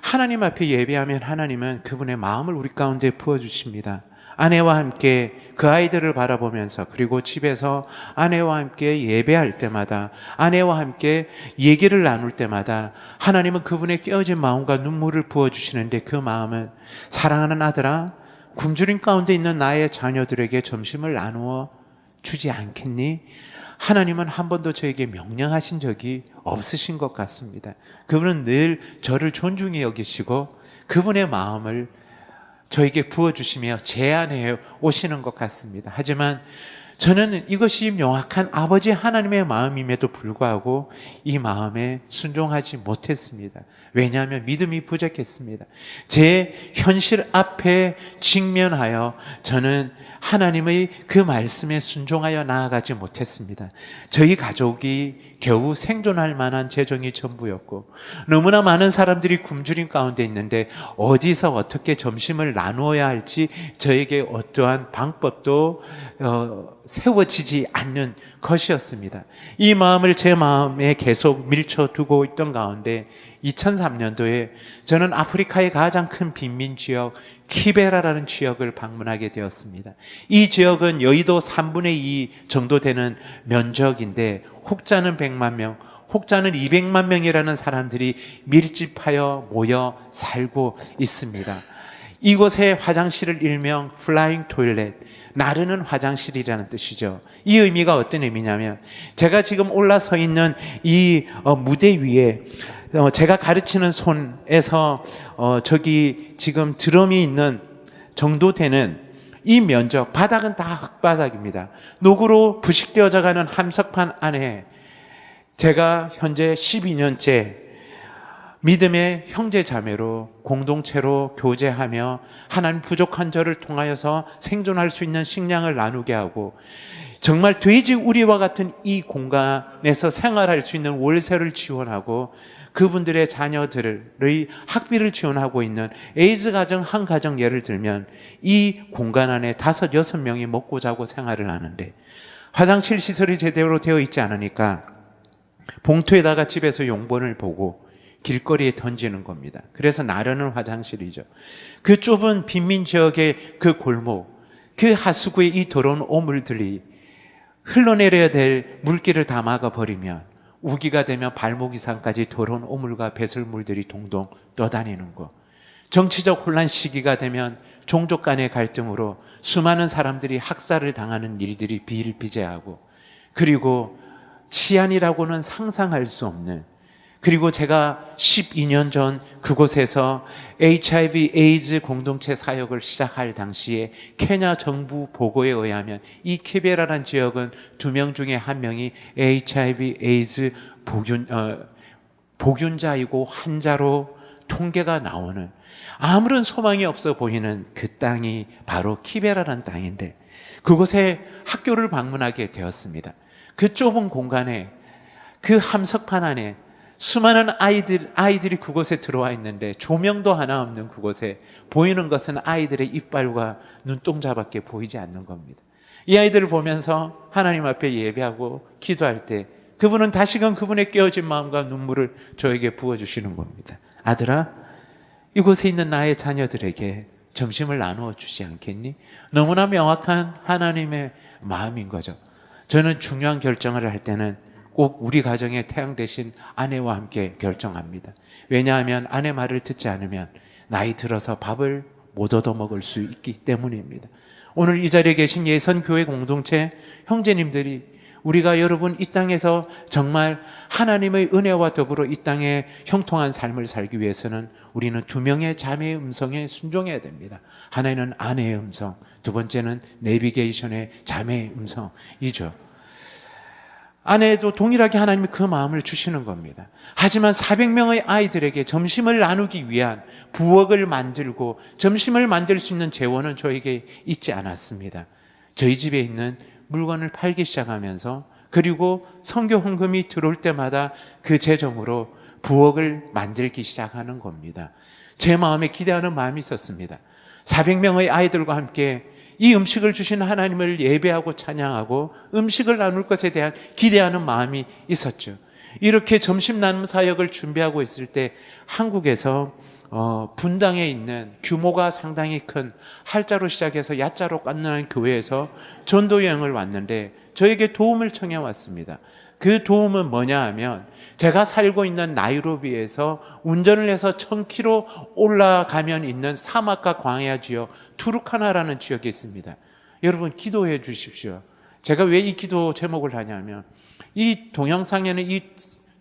하나님 앞에 예배하면 하나님은 그분의 마음을 우리 가운데 부어주십니다. 아내와 함께 그 아이들을 바라보면서, 그리고 집에서 아내와 함께 예배할 때마다, 아내와 함께 얘기를 나눌 때마다 하나님은 그분의 깨어진 마음과 눈물을 부어주시는데, 그 마음은, 사랑하는 아들아, 굶주림 가운데 있는 나의 자녀들에게 점심을 나누어 주지 않겠니? 하나님은 한 번도 저에게 명령하신 적이 없으신 것 같습니다. 그분은 늘 저를 존중히 여기시고 그분의 마음을 저에게 부어주시며 제안해 오시는 것 같습니다. 하지만 저는 이것이 명확한 아버지 하나님의 마음임에도 불구하고 이 마음에 순종하지 못했습니다. 왜냐하면 믿음이 부족했습니다. 제 현실 앞에 직면하여 저는 하나님의 그 말씀에 순종하여 나아가지 못했습니다. 저희 가족이 겨우 생존할 만한 재정이 전부였고, 너무나 많은 사람들이 굶주림 가운데 있는데 어디서 어떻게 점심을 나누어야 할지 저에게 어떠한 방법도 세워지지 않는 것이었습니다. 이 마음을 제 마음에 계속 밀쳐두고 있던 가운데 2003년도에 저는 아프리카의 가장 큰 빈민 지역 키베라라는 지역을 방문하게 되었습니다. 이 지역은 여의도 3분의 2 정도 되는 면적인데, 혹자는 100만 명, 혹자는 200만 명이라는 사람들이 밀집하여 모여 살고 있습니다. 이곳의 화장실을 일명 플라잉 토일렛, 나르는 화장실이라는 뜻이죠. 이 의미가 어떤 의미냐면, 제가 지금 올라서 있는 이 무대 위에 제가 가르치는 손에서 저기 지금 드럼이 있는 정도 되는 이 면적, 바닥은 다 흙바닥입니다. 녹으로 부식되어져 가는 함석판 안에 제가 현재 12년째 믿음의 형제 자매로 공동체로 교제하며 하나님 부족한 저를 통하여서 생존할 수 있는 식량을 나누게 하고, 정말 돼지 우리와 같은 이 공간에서 생활할 수 있는 월세를 지원하고 그분들의 자녀들의 학비를 지원하고 있는 에이즈 가정 한 가정 예를 들면, 이 공간 안에 5, 6명이 먹고 자고 생활을 하는데 화장실 시설이 제대로 되어 있지 않으니까 봉투에다가 집에서 용본을 보고 길거리에 던지는 겁니다. 그래서 나르는 화장실이죠. 그 좁은 빈민 지역의 그 골목, 그 하수구에 이 더러운 오물들이 흘러내려야 될 물길을 다 막아버리면 우기가 되면 발목 이상까지 더러운 오물과 배설물들이 동동 떠다니는 것. 정치적 혼란 시기가 되면 종족 간의 갈등으로 수많은 사람들이 학살을 당하는 일들이 비일비재하고, 그리고 치안이라고는 상상할 수 없는, 그리고 제가 12년 전 그곳에서 HIV 에이즈 공동체 사역을 시작할 당시에 케냐 정부 보고에 의하면 이 키베라라는 지역은 2명 중에 1명이 HIV 에이즈 복균자이고 환자로 통계가 나오는, 아무런 소망이 없어 보이는 그 땅이 바로 키베라라는 땅인데, 그곳에 학교를 방문하게 되었습니다. 그 좁은 공간에, 그 함석판 안에 수많은 아이들이 그곳에 들어와 있는데 조명도 하나 없는 그곳에 보이는 것은 아이들의 이빨과 눈동자밖에 보이지 않는 겁니다. 이 아이들을 보면서 하나님 앞에 예배하고 기도할 때 그분은 다시금 그분의 깨어진 마음과 눈물을 저에게 부어주시는 겁니다. 아들아, 이곳에 있는 나의 자녀들에게 점심을 나누어 주지 않겠니? 너무나 명확한 하나님의 마음인 거죠. 저는 중요한 결정을 할 때는 꼭 우리 가정의 태양 대신 아내와 함께 결정합니다. 왜냐하면 아내 말을 듣지 않으면 나이 들어서 밥을 못 얻어먹을 수 있기 때문입니다. 오늘 이 자리에 계신 예선교회 공동체 형제님들이 우리가 여러분 이 땅에서 정말 하나님의 은혜와 더불어 이 땅에 형통한 삶을 살기 위해서는 우리는 두 명의 자매의 음성에 순종해야 됩니다. 하나는 아내의 음성, 두 번째는 내비게이션의 자매의 음성이죠. 아내도 동일하게 하나님이 그 마음을 주시는 겁니다. 하지만 400명의 아이들에게 점심을 나누기 위한 부엌을 만들고 점심을 만들 수 있는 재원은 저에게 있지 않았습니다. 저희 집에 있는 물건을 팔기 시작하면서 그리고 선교 헌금이 들어올 때마다 그 재정으로 부엌을 만들기 시작하는 겁니다. 제 마음에 기대하는 마음이 있었습니다. 400명의 아이들과 함께 이 음식을 주신 하나님을 예배하고 찬양하고 음식을 나눌 것에 대한 기대하는 마음이 있었죠. 이렇게 점심 나눔 사역을 준비하고 있을 때 한국에서 분당에 있는 규모가 상당히 큰 할자로 시작해서 야자로 끝나는 교회에서 전도 여행을 왔는데 저에게 도움을 청해 왔습니다. 그 도움은 뭐냐 하면 제가 살고 있는 나이로비에서 운전을 해서 1000km 올라가면 있는 사막과 광야 지역 투르카나라는 지역이 있습니다. 여러분 기도해 주십시오. 제가 왜 이 기도 제목을 하냐면 이 동영상에는 이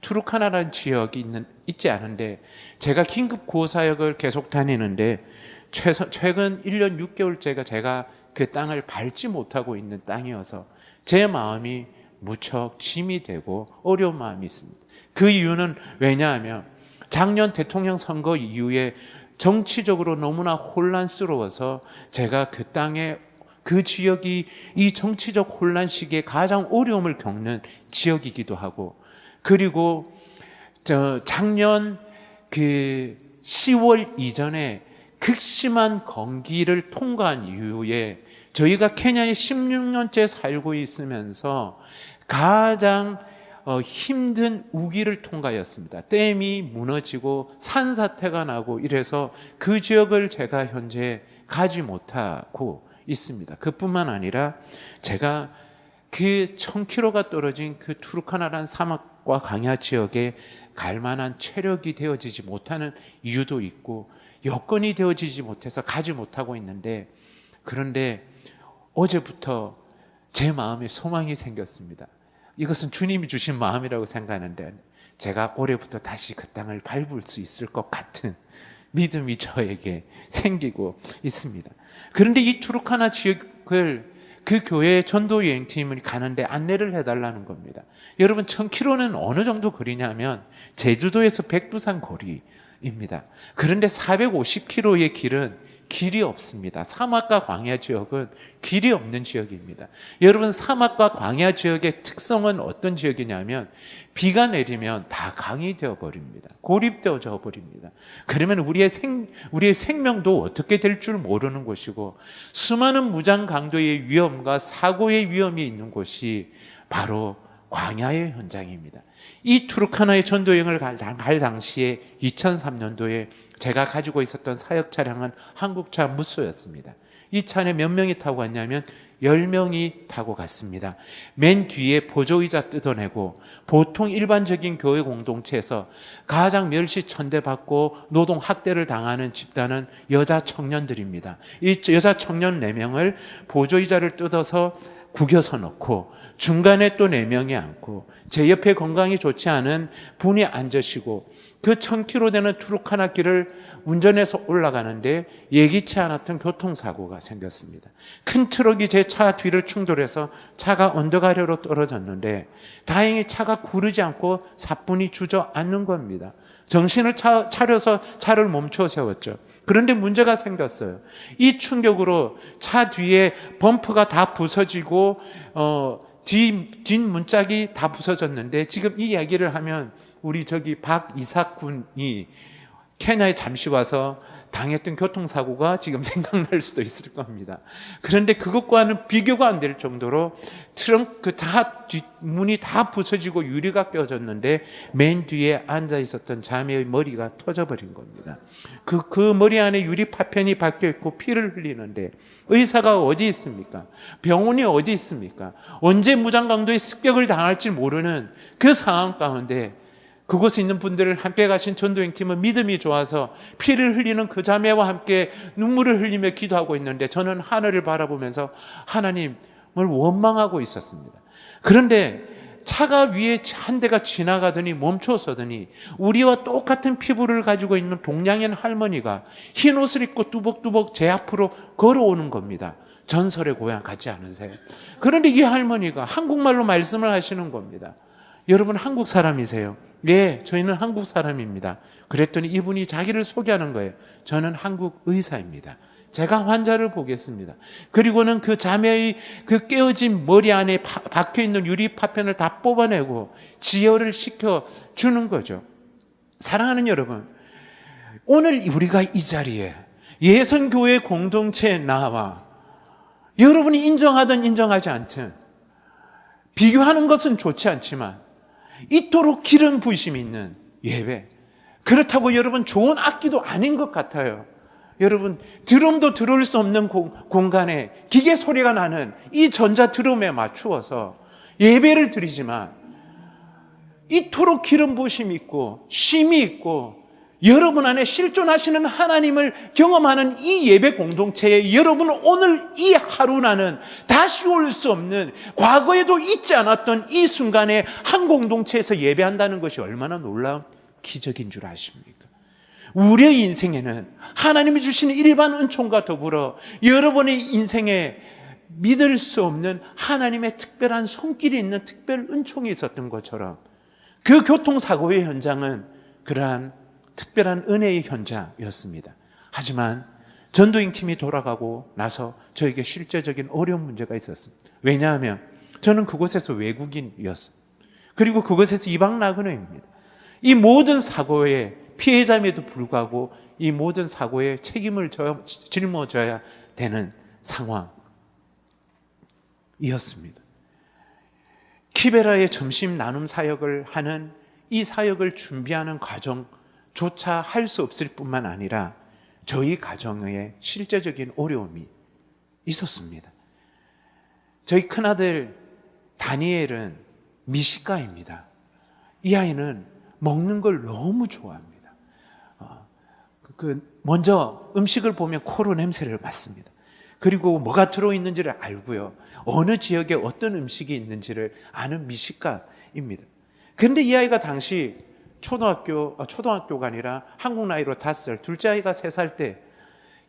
투르카나라는 지역이 있지 않은데 제가 긴급 구호사역을 계속 다니는데 최근 1년 6개월째가 제가 그 땅을 밟지 못하고 있는 땅이어서 제 마음이 무척 짐이 되고 어려운 마음이 있습니다. 그 이유는 왜냐하면 작년 대통령 선거 이후에 정치적으로 너무나 혼란스러워서 제가 그 땅에 그 지역이 이 정치적 혼란 시기에 가장 어려움을 겪는 지역이기도 하고 그리고 작년 그 10월 이전에 극심한 건기를 통과한 이후에 저희가 케냐에 16년째 살고 있으면서 가장 힘든 우기를 통과했습니다. 댐이 무너지고 산사태가 나고 이래서 그 지역을 제가 현재 가지 못하고 있습니다. 그뿐만 아니라 제가 그 1000km가 떨어진 그 투르카나라는 사막과 광야 지역에 갈 만한 체력이 되어지지 못하는 이유도 있고 여건이 되어지지 못해서 가지 못하고 있는데 그런데 어제부터 제 마음에 소망이 생겼습니다. 이것은 주님이 주신 마음이라고 생각하는데 제가 올해부터 다시 그 땅을 밟을 수 있을 것 같은 믿음이 저에게 생기고 있습니다. 그런데 이 투르카나 지역을 그 교회 전도 여행팀이 가는데 안내를 해달라는 겁니다. 여러분 1000km는 어느 정도 거리냐면 제주도에서 백두산 거리입니다. 그런데 450km의 길은 길이 없습니다. 사막과 광야 지역은 길이 없는 지역입니다. 여러분 사막과 광야 지역의 특성은 어떤 지역이냐면 비가 내리면 다 강이 되어버립니다. 고립되어져 버립니다. 그러면 우리의 생명도 어떻게 될 줄 모르는 곳이고 수많은 무장 강도의 위험과 사고의 위험이 있는 곳이 바로 광야의 현장입니다. 이 투르카나의 전도여행을 갈 당시에 2003년도에 제가 가지고 있었던 사역 차량은 한국차 무쏘였습니다. 이 차 안에 몇 명이 타고 갔냐면 10명이 타고 갔습니다. 맨 뒤에 보조의자 뜯어내고 보통 일반적인 교회 공동체에서 가장 멸시천대받고 노동학대를 당하는 집단은 여자 청년들입니다. 이 여자 청년 4명을 보조의자를 뜯어서 구겨서 놓고 중간에 또 4명이 앉고 제 옆에 건강이 좋지 않은 분이 앉으시고 그 1000km 되는 투르카나 길을 운전해서 올라가는데 예기치 않았던 교통사고가 생겼습니다. 큰 트럭이 제 차 뒤를 충돌해서 차가 언덕 아래로 떨어졌는데 다행히 차가 구르지 않고 사뿐히 주저앉는 겁니다. 정신을 차려서 차를 멈춰 세웠죠. 그런데 문제가 생겼어요. 이 충격으로 차 뒤에 범퍼가 다 부서지고 뒷 문짝이 다 부서졌는데 지금 이 이야기를 하면 우리 박이삭 군이 케냐에 잠시 와서 당했던 교통사고가 지금 생각날 수도 있을 겁니다. 그런데 그것과는 비교가 안 될 정도로 트렁크 다 뒷문이 다 부서지고 유리가 깨졌는데 맨 뒤에 앉아 있었던 자매의 머리가 터져버린 겁니다. 그 머리 안에 유리 파편이 박혀 있고 피를 흘리는데 의사가 어디 있습니까? 병원이 어디 있습니까? 언제 무장강도의 습격을 당할지 모르는 그 상황 가운데 그곳에 있는 분들을 함께 가신 전도행 팀은 믿음이 좋아서 피를 흘리는 그 자매와 함께 눈물을 흘리며 기도하고 있는데 저는 하늘을 바라보면서 하나님을 원망하고 있었습니다. 그런데 차가 위에 한 대가 지나가더니 멈춰서더니 우리와 똑같은 피부를 가지고 있는 동양인 할머니가 흰 옷을 입고 뚜벅뚜벅 제 앞으로 걸어오는 겁니다. 전설의 고향 같지 않으세요? 그런데 이 할머니가 한국말로 말씀을 하시는 겁니다. 여러분 한국 사람이세요? 예, 저희는 한국 사람입니다. 그랬더니 이분이 자기를 소개하는 거예요. 저는 한국 의사입니다. 제가 환자를 보겠습니다. 그리고는 그 자매의 그 깨어진 머리 안에 박혀있는 유리 파편을 다 뽑아내고 지혈을 시켜주는 거죠. 사랑하는 여러분, 오늘 우리가 이 자리에 예선교회 공동체에 나와 여러분이 인정하든 인정하지 않든 비교하는 것은 좋지 않지만 이토록 기름 부으심이 있는 예배, 그렇다고 여러분 좋은 악기도 아닌 것 같아요. 여러분 드럼도 들어올 수 없는 공간에 기계 소리가 나는 이 전자 드럼에 맞추어서 예배를 드리지만 이토록 기름 부으심이 있고 쉼이 있고 여러분 안에 실존하시는 하나님을 경험하는 이 예배 공동체에 여러분은 오늘 이 하루라는 다시 올 수 없는 과거에도 있지 않았던 이 순간에 한 공동체에서 예배한다는 것이 얼마나 놀라운 기적인 줄 아십니까? 우리의 인생에는 하나님이 주시는 일반 은총과 더불어 여러분의 인생에 믿을 수 없는 하나님의 특별한 손길이 있는 특별 은총이 있었던 것처럼 그 교통사고의 현장은 그러한 특별한 은혜의 현장이었습니다. 하지만 전도인 팀이 돌아가고 나서 저에게 실제적인 어려운 문제가 있었습니다. 왜냐하면 저는 그곳에서 외국인이었어요. 그리고 그곳에서 이방 나그네입니다. 이 모든 사고의 피해자임에도 불구하고 이 모든 사고의 책임을 짊어져야 되는 상황이었습니다. 키베라의 점심 나눔 사역을 하는 이 사역을 준비하는 과정조차 할 수 없을 뿐만 아니라 저희 가정에 실제적인 어려움이 있었습니다. 저희 큰아들 다니엘은 미식가입니다. 이 아이는 먹는 걸 너무 좋아합니다. 먼저 음식을 보면 코로 냄새를 맡습니다. 그리고 뭐가 들어있는지를 알고요. 어느 지역에 어떤 음식이 있는지를 아는 미식가입니다. 그런데 이 아이가 당시 초등학교가 아니라 한국 나이로 5살, 둘째 아이가 3살 때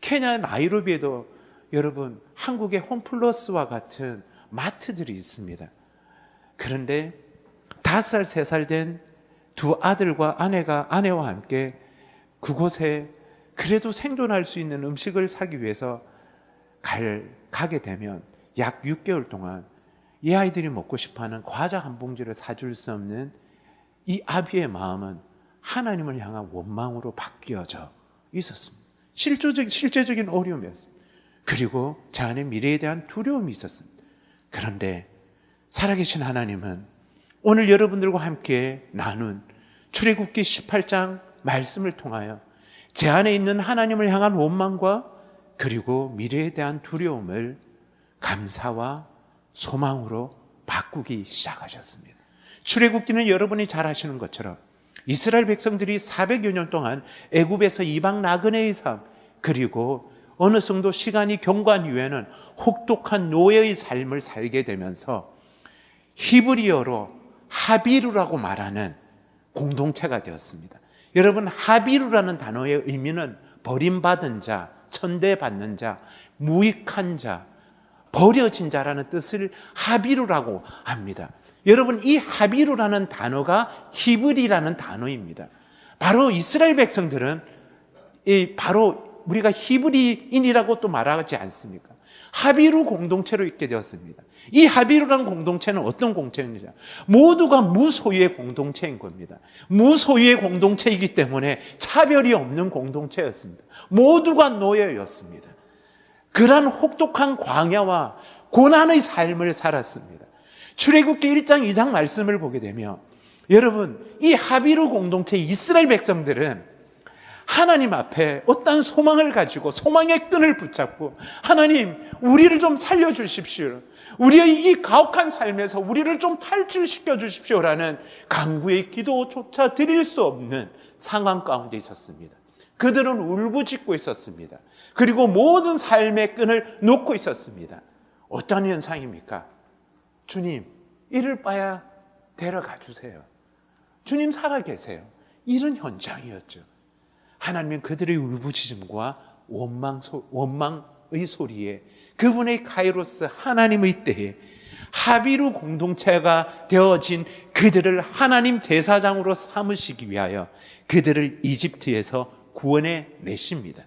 케냐 나이로비에도 여러분 한국의 홈플러스와 같은 마트들이 있습니다. 그런데 5살, 3살 된 두 아들과 아내와 함께 그곳에 그래도 생존할 수 있는 음식을 사기 위해서 가게 되면 약 6개월 동안 이 아이들이 먹고 싶어하는 과자 한 봉지를 사줄 수 없는 이 아비의 마음은 하나님을 향한 원망으로 바뀌어져 있었습니다. 실제적인 어려움이었습니다. 그리고 제 안에 미래에 대한 두려움이 있었습니다. 그런데 살아계신 하나님은 오늘 여러분들과 함께 나눈 출애굽기 18장 말씀을 통하여 제 안에 있는 하나님을 향한 원망과 그리고 미래에 대한 두려움을 감사와 소망으로 바꾸기 시작하셨습니다. 출애굽기는 여러분이 잘 아시는 것처럼 이스라엘 백성들이 400여 년 동안 애굽에서 이방 나그네의 삶, 그리고 어느 정도 시간이 경과한 이후에는 혹독한 노예의 삶을 살게 되면서 히브리어로 하비루라고 말하는 공동체가 되었습니다. 여러분, 하비루라는 단어의 의미는 버림받은 자, 천대받는 자, 무익한 자, 버려진 자라는 뜻을 하비루라고 합니다. 여러분, 이 하비루라는 단어가 히브리라는 단어입니다. 바로 이스라엘 백성들은 우리가 히브리인이라고 또 말하지 않습니까? 하비루 공동체로 있게 되었습니다. 이 하비루라는 공동체는 어떤 공동체냐? 모두가 무소유의 공동체인 겁니다. 무소유의 공동체이기 때문에 차별이 없는 공동체였습니다. 모두가 노예였습니다. 그러한 혹독한 광야와 고난의 삶을 살았습니다. 출애굽기 1장 2장 말씀을 보게 되면 여러분, 이 하비루 공동체 이스라엘 백성들은 하나님 앞에 어떤 소망을 가지고 소망의 끈을 붙잡고 하나님, 우리를 좀 살려주십시오. 우리의 이 가혹한 삶에서 우리를 좀 탈출시켜 주십시오라는 간구의 기도조차 드릴 수 없는 상황 가운데 있었습니다. 그들은 울부짖고 있었습니다. 그리고 모든 삶의 끈을 놓고 있었습니다. 어떤 현상입니까? 주님, 이를 바야 데려가 주세요. 주님 살아계세요. 이런 현장이었죠. 하나님은 그들의 울부짖음과 원망의 소리에 그분의 카이로스 하나님의 때에 하비루 공동체가 되어진 그들을 하나님 대사장으로 삼으시기 위하여 그들을 이집트에서 구원해 내십니다.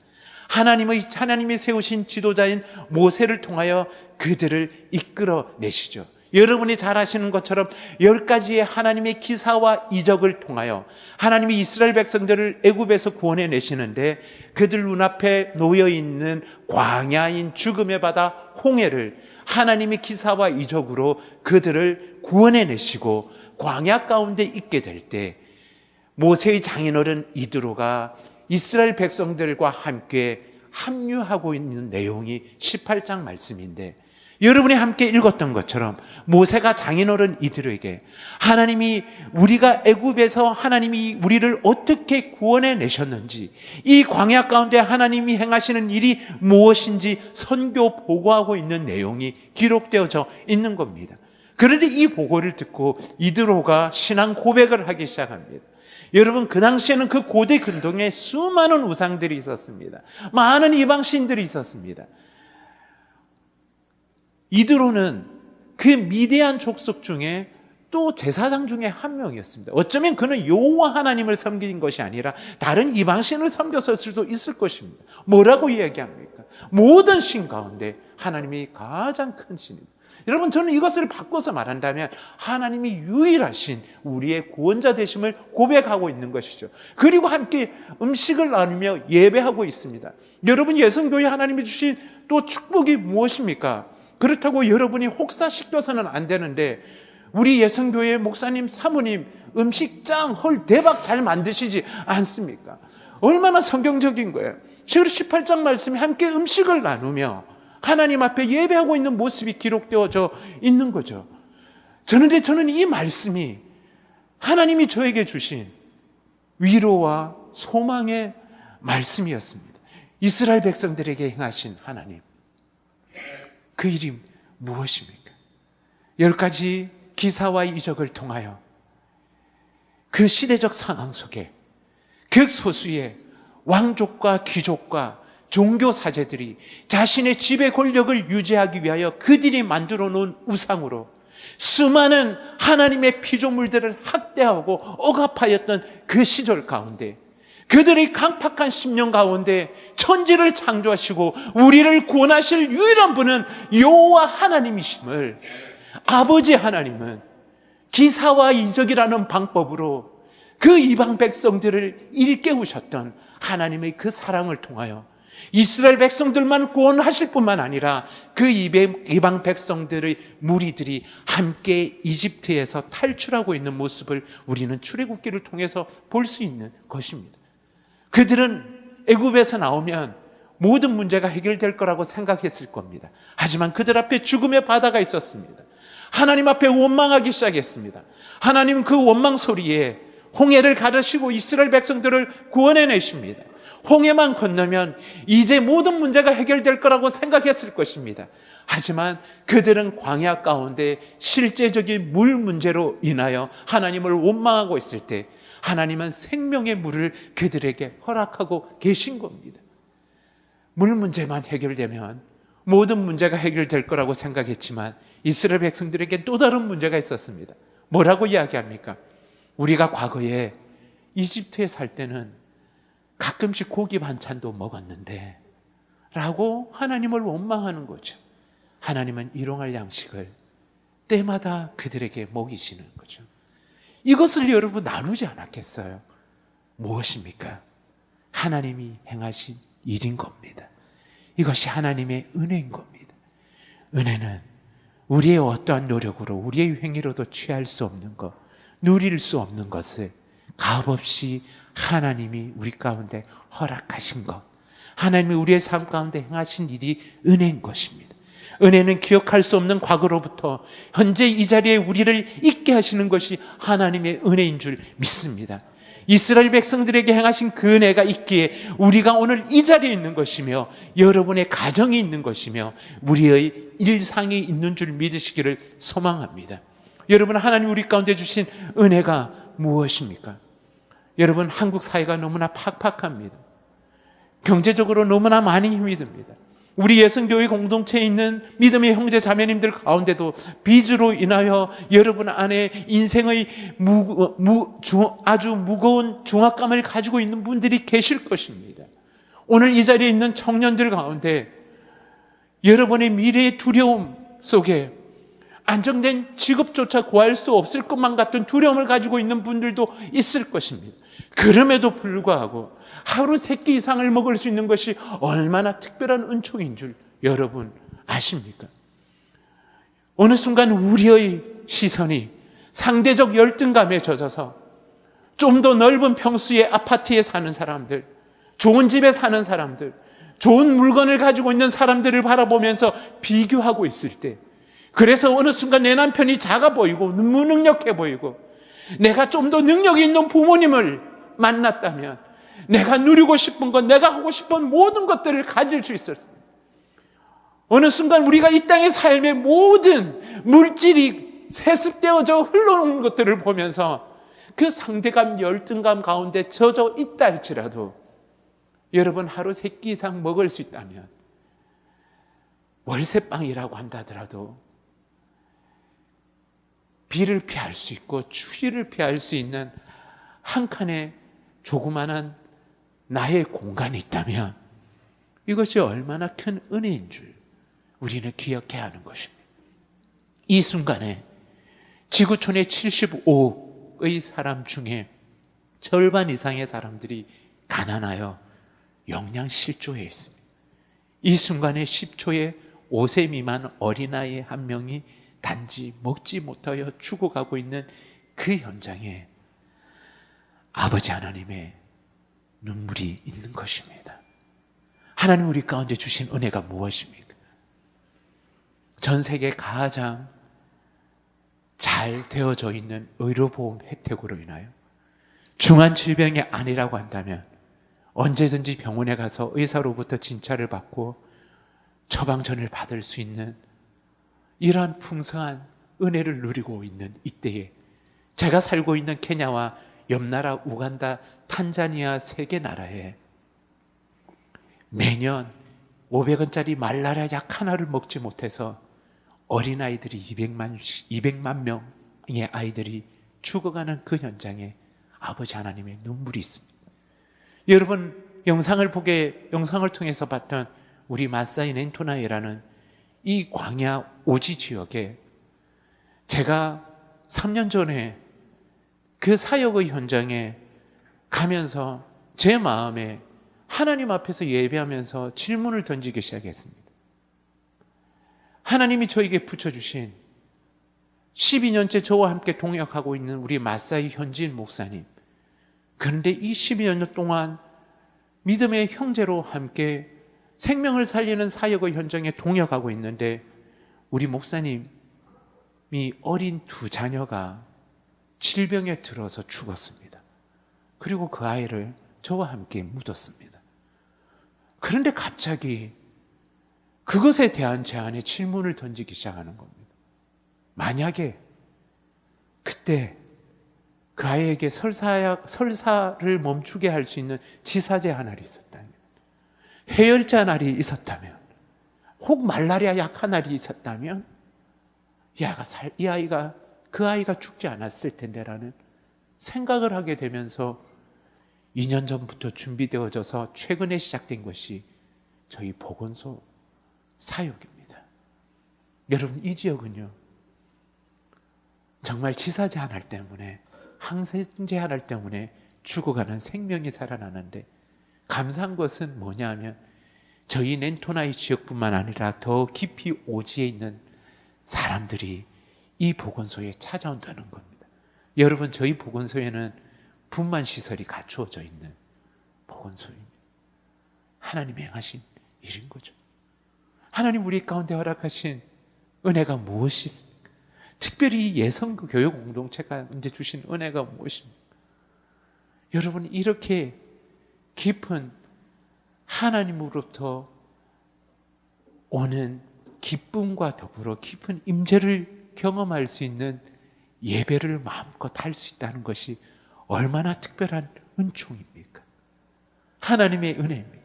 하나님이 세우신 지도자인 모세를 통하여 그들을 이끌어 내시죠. 여러분이 잘 아시는 것처럼 10가지의 하나님의 기사와 이적을 통하여 하나님이 이스라엘 백성들을 애굽에서 구원해 내시는데 그들 눈앞에 놓여있는 광야인 죽음의 바다 홍해를 하나님의 기사와 이적으로 그들을 구원해 내시고 광야 가운데 있게 될 때 모세의 장인어른 이드로가 이스라엘 백성들과 함께 합류하고 있는 내용이 18장 말씀인데 여러분이 함께 읽었던 것처럼 모세가 장인어른 이들에게 하나님이 우리가 애굽에서 하나님이 우리를 어떻게 구원해 내셨는지 이 광야 가운데 하나님이 행하시는 일이 무엇인지 선교 보고하고 있는 내용이 기록되어져 있는 겁니다. 그런데 이 보고를 듣고 이드로가 신앙 고백을 하기 시작합니다. 여러분, 그 당시에는 그 고대 근동에 수많은 우상들이 있었습니다. 많은 이방신들이 있었습니다. 이드로는 그 미대한 족속 중에 또 제사장 중에 한 명이었습니다. 어쩌면 그는 여호와 하나님을 섬긴 것이 아니라 다른 이방신을 섬겼을 수도 있을 것입니다. 뭐라고 이야기합니까? 모든 신 가운데 하나님이 가장 큰 신입니다. 여러분, 저는 이것을 바꿔서 말한다면 하나님이 유일하신 우리의 구원자 되심을 고백하고 있는 것이죠. 그리고 함께 음식을 나누며 예배하고 있습니다. 여러분, 예성교회 하나님이 주신 또 축복이 무엇입니까? 그렇다고 여러분이 혹사시켜서는 안 되는데 우리 예성교회 목사님, 사모님 음식 헐 대박 잘 만드시지 않습니까? 얼마나 성경적인 거예요. 18장 말씀에 함께 음식을 나누며 하나님 앞에 예배하고 있는 모습이 기록되어져 있는 거죠. 저는 이 말씀이 하나님이 저에게 주신 위로와 소망의 말씀이었습니다. 이스라엘 백성들에게 행하신 하나님, 그 일이 무엇입니까? 10가지 기사와 이적을 통하여 그 시대적 상황 속에 극소수의 왕족과 귀족과 종교 사제들이 자신의 지배 권력을 유지하기 위하여 그들이 만들어 놓은 우상으로 수많은 하나님의 피조물들을 학대하고 억압하였던 그 시절 가운데 그들의 강팍한 심령 가운데 천지를 창조하시고 우리를 구원하실 유일한 분은 여호와 하나님이심을 아버지 하나님은 기사와 이적이라는 방법으로 그 이방 백성들을 일깨우셨던 하나님의 그 사랑을 통하여 이스라엘 백성들만 구원하실 뿐만 아니라 그 이방 백성들의 무리들이 함께 이집트에서 탈출하고 있는 모습을 우리는 출애굽기를 통해서 볼 수 있는 것입니다. 그들은 애굽에서 나오면 모든 문제가 해결될 거라고 생각했을 겁니다. 하지만 그들 앞에 죽음의 바다가 있었습니다. 하나님 앞에 원망하기 시작했습니다. 하나님은 그 원망 소리에 홍해를 가르시고 이스라엘 백성들을 구원해 내십니다. 홍해만 건너면 이제 모든 문제가 해결될 거라고 생각했을 것입니다. 하지만 그들은 광야 가운데 실제적인 물 문제로 인하여 하나님을 원망하고 있을 때 하나님은 생명의 물을 그들에게 허락하고 계신 겁니다. 물 문제만 해결되면 모든 문제가 해결될 거라고 생각했지만 이스라엘 백성들에게 또 다른 문제가 있었습니다. 뭐라고 이야기합니까? 우리가 과거에 이집트에 살 때는 가끔씩 고기 반찬도 먹었는데 라고 하나님을 원망하는 거죠. 하나님은 일용할 양식을 때마다 그들에게 먹이시는 거죠. 이것을 여러분 나누지 않았겠어요? 무엇입니까? 하나님이 행하신 일인 겁니다. 이것이 하나님의 은혜인 겁니다. 은혜는 우리의 어떠한 노력으로, 우리의 행위로도 취할 수 없는 것, 누릴 수 없는 것을 값없이 하나님이 우리 가운데 허락하신 것, 하나님이 우리의 삶 가운데 행하신 일이 은혜인 것입니다. 은혜는 기억할 수 없는 과거로부터 현재 이 자리에 우리를 있게 하시는 것이 하나님의 은혜인 줄 믿습니다. 이스라엘 백성들에게 행하신 그 은혜가 있기에 우리가 오늘 이 자리에 있는 것이며, 여러분의 가정이 있는 것이며, 우리의 일상이 있는 줄 믿으시기를 소망합니다. 여러분, 하나님 우리 가운데 주신 은혜가 무엇입니까? 여러분, 한국 사회가 너무나 팍팍합니다. 경제적으로 너무나 많이 힘이 듭니다. 우리 예성교회 공동체에 있는 믿음의 형제 자매님들 가운데도 빚으로 인하여 여러분 안에 인생의 아주 무거운 중압감을 가지고 있는 분들이 계실 것입니다. 오늘 이 자리에 있는 청년들 가운데 여러분의 미래의 두려움 속에 안정된 직업조차 구할 수 없을 것만 같은 두려움을 가지고 있는 분들도 있을 것입니다. 그럼에도 불구하고 하루 3끼 이상을 먹을 수 있는 것이 얼마나 특별한 은총인 줄 여러분 아십니까? 어느 순간 우리의 시선이 상대적 열등감에 젖어서 좀 더 넓은 평수의 아파트에 사는 사람들, 좋은 집에 사는 사람들, 좋은 물건을 가지고 있는 사람들을 바라보면서 비교하고 있을 때, 그래서 어느 순간 내 남편이 작아 보이고 무능력해 보이고, 내가 좀 더 능력이 있는 부모님을 만났다면 내가 누리고 싶은 것, 내가 하고 싶은 모든 것들을 가질 수 있었습니다. 어느 순간 우리가 이 땅의 삶의 모든 물질이 세습되어져 흘러오는 것들을 보면서 그 상대감, 열등감 가운데 젖어 있다 할지라도 여러분, 하루 3끼 이상 먹을 수 있다면, 월세방이라고 한다더라도 비를 피할 수 있고 추위를 피할 수 있는 한 칸의 조그마한 나의 공간이 있다면 이것이 얼마나 큰 은혜인 줄 우리는 기억해야 하는 것입니다. 이 순간에 지구촌의 75억의 사람 중에 절반 이상의 사람들이 가난하여 영양실조에 있습니다. 이 순간에 10초에 5세 미만 어린아이 한 명이 단지 먹지 못하여 죽어가고 있는 그 현장에 아버지 하나님의 눈물이 있는 것입니다. 하나님 우리 가운데 주신 은혜가 무엇입니까? 전 세계 가장 잘 되어져 있는 의료보험 혜택으로 인하여 중한 질병이 아니라고 한다면 언제든지 병원에 가서 의사로부터 진찰을 받고 처방전을 받을 수 있는 이러한 풍성한 은혜를 누리고 있는 이때에 제가 살고 있는 케냐와 옆나라 우간다, 탄자니아 3개 나라에 매년 500원짜리 말라리아 약 하나를 먹지 못해서 어린아이들이 200만 명의 아이들이 죽어가는 그 현장에 아버지 하나님의 눈물이 있습니다. 여러분, 영상을 통해서 봤던 우리 마사이 렌토나이라는 이 광야 오지 지역에 제가 3년 전에 그 사역의 현장에 가면서 제 마음에 하나님 앞에서 예배하면서 질문을 던지기 시작했습니다. 하나님이 저에게 붙여주신 12년째 저와 함께 동역하고 있는 우리 마사이 현지인 목사님, 그런데 이 12년 동안 믿음의 형제로 함께 생명을 살리는 사역의 현장에 동역하고 있는데 우리 목사님이 어린 2 자녀가 질병에 들어서 죽었습니다. 그리고 그 아이를 저와 함께 묻었습니다. 그런데 갑자기 그것에 대한 제 안에 질문을 던지기 시작하는 겁니다. 만약에 그때 그 아이에게 설사를 멈추게 할 수 있는 지사제 하나를 있었다면, 해열제 하나를 있었다면, 혹 말라리아 약 하나를 있었다면 그 아이가 죽지 않았을 텐데라는 생각을 하게 되면서 2년 전부터 준비되어져서 최근에 시작된 것이 저희 보건소 사역입니다. 여러분, 이 지역은요, 정말 치사제 한 알 때문에, 항생제 한 알 때문에 죽어가는 생명이 살아나는데, 감사한 것은 뭐냐 하면 저희 렌토나이 지역뿐만 아니라 더 깊이 오지에 있는 사람들이 이 보건소에 찾아온다는 겁니다. 여러분, 저희 보건소에는 분만 시설이 갖추어져 있는 보건소입니다. 하나님이 행하신 일인 거죠. 하나님 우리 가운데 허락하신 은혜가 무엇이 있습니까? 특별히 예성교 교육 공동체가 이제 주신 은혜가 무엇입니까? 여러분, 이렇게 깊은 하나님으로부터 오는 기쁨과 더불어 깊은 임재를 경험할 수 있는 예배를 마음껏 할 수 있다는 것이 얼마나 특별한 은총입니까? 하나님의 은혜입니다.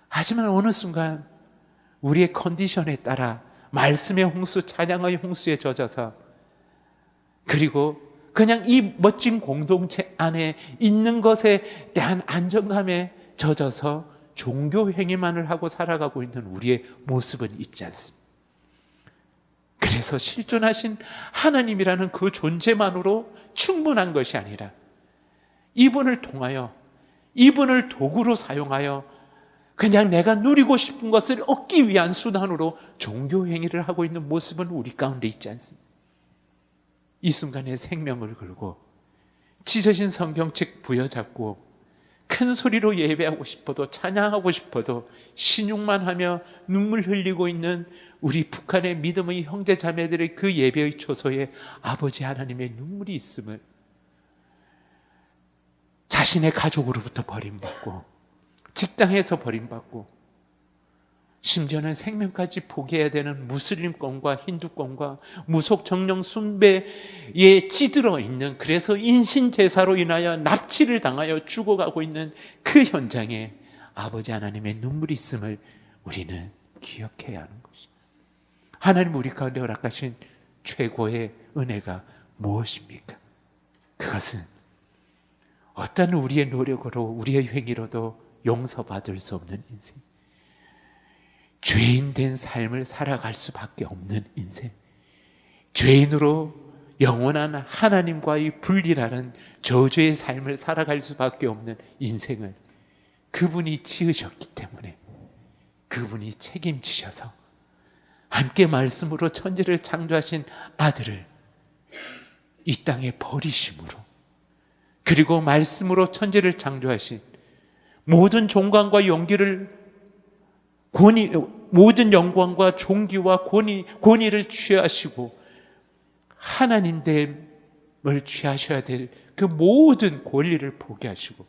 하지만 어느 순간 우리의 컨디션에 따라 말씀의 홍수, 찬양의 홍수에 젖어서, 그리고 그냥 이 멋진 공동체 안에 있는 것에 대한 안정감에 젖어서 종교 행위만을 하고 살아가고 있는 우리의 모습은 있지 않습니다. 그래서 실존하신 하나님이라는 그 존재만으로 충분한 것이 아니라 이분을 통하여, 이분을 도구로 사용하여 그냥 내가 누리고 싶은 것을 얻기 위한 수단으로 종교 행위를 하고 있는 모습은 우리 가운데 있지 않습니다. 이 순간에 생명을 걸고 찢어진 성경책 부여잡고 큰 소리로 예배하고 싶어도, 찬양하고 싶어도 신용만 하며 눈물 흘리고 있는 우리 북한의 믿음의 형제 자매들의 그 예배의 초소에 아버지 하나님의 눈물이 있음을, 자신의 가족으로부터 버림받고, 직장에서 버림받고, 심지어는 생명까지 포기해야 되는 무슬림권과 힌두권과 무속 정령 숭배에 찌들어 있는, 그래서 인신제사로 인하여 납치를 당하여 죽어가고 있는 그 현장에 아버지 하나님의 눈물이 있음을 우리는 기억해야 하는 것입니다. 하나님 우리 가운데 허락하신 최고의 은혜가 무엇입니까? 그것은 어떤 우리의 노력으로, 우리의 행위로도 용서받을 수 없는 인생, 죄인된 삶을 살아갈 수밖에 없는 인생, 죄인으로 영원한 하나님과의 분리라는 저주의 삶을 살아갈 수밖에 없는 인생을 그분이 지으셨기 때문에, 그분이 책임지셔서 함께 말씀으로 천지를 창조하신 아들을 이 땅에 버리심으로, 그리고 말씀으로 천지를 창조하신 모든 존광과 용기를, 모든 영광과 존귀와 권위를 취하시고 하나님됨을 취하셔야 될 그 모든 권리를 포기하시고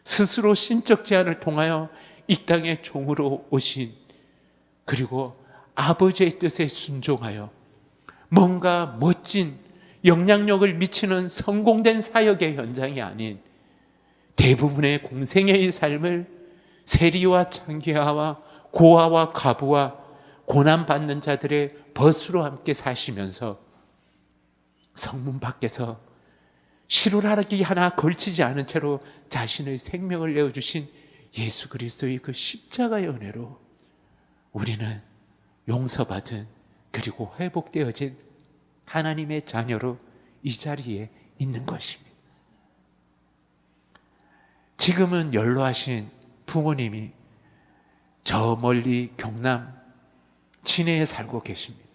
스스로 신적 제한을 통하여 이 땅에 종으로 오신, 그리고 아버지의 뜻에 순종하여 뭔가 멋진 영향력을 미치는 성공된 사역의 현장이 아닌 대부분의 공생애의 삶을 세리와 창기하와 고아와 과부와 고난받는 자들의 벗으로 함께 사시면서 성문 밖에서 시루라기 하나 걸치지 않은 채로 자신의 생명을 내어주신 예수 그리스도의 그 십자가의 은혜로 우리는 용서받은, 그리고 회복되어진 하나님의 자녀로 이 자리에 있는 것입니다. 지금은 연로하신 부모님이 저 멀리 경남 진해에 살고 계십니다.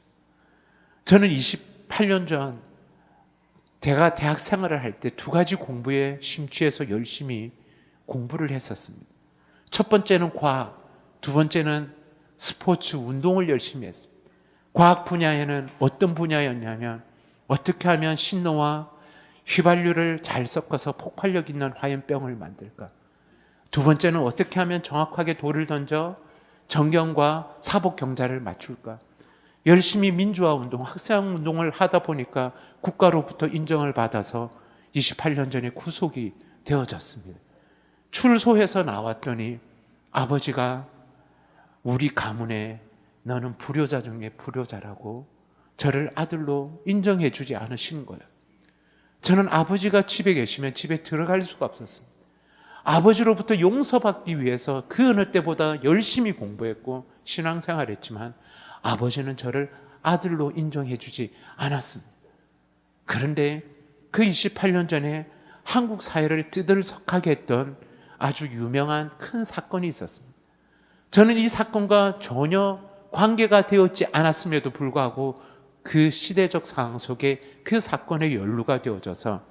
저는 28년 전 제가 대학 생활을 할 때 두 가지 공부에 심취해서 열심히 공부를 했었습니다. 첫 번째는 과학, 두 번째는 스포츠, 운동을 열심히 했습니다. 과학 분야에는 어떤 분야였냐면 어떻게 하면 신노와 휘발유를 잘 섞어서 폭발력 있는 화염병을 만들까? 두 번째는 어떻게 하면 정확하게 돌을 던져 정경과 사복 경자를 맞출까? 열심히 민주화 운동, 학생 운동을 하다 보니까 국가로부터 인정을 받아서 28년 전에 구속이 되어졌습니다. 출소해서 나왔더니 아버지가 우리 가문에 너는 불효자 중에 불효자라고 저를 아들로 인정해 주지 않으시는 거예요. 저는 아버지가 집에 계시면 집에 들어갈 수가 없었습니다. 아버지로부터 용서받기 위해서 그 어느 때보다 열심히 공부했고 신앙생활했지만 아버지는 저를 아들로 인정해 주지 않았습니다. 그런데 그 28년 전에 한국 사회를 뜨들썩하게 했던 아주 유명한 큰 사건이 있었습니다. 저는 이 사건과 전혀 관계가 되었지 않았음에도 불구하고 그 시대적 상황 속에 그 사건에 연루가 되어져서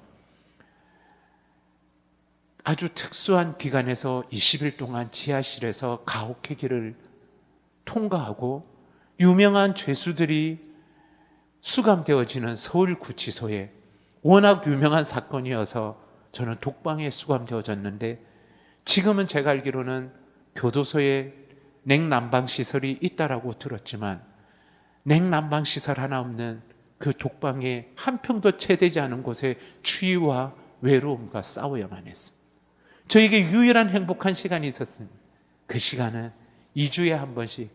아주 특수한 기관에서 20일 동안 지하실에서 가혹행위를 통과하고 유명한 죄수들이 수감되어지는 서울구치소에, 워낙 유명한 사건이어서 저는 독방에 수감되어졌는데, 지금은 제가 알기로는 교도소에 냉난방시설이 있다라고 들었지만 냉난방시설 하나 없는 그 독방에 한 평도 채 되지 않은 곳에 추위와 외로움과 싸워야만 했습니다. 저에게 유일한 행복한 시간이 있었습니다. 그 시간은 2주에 한 번씩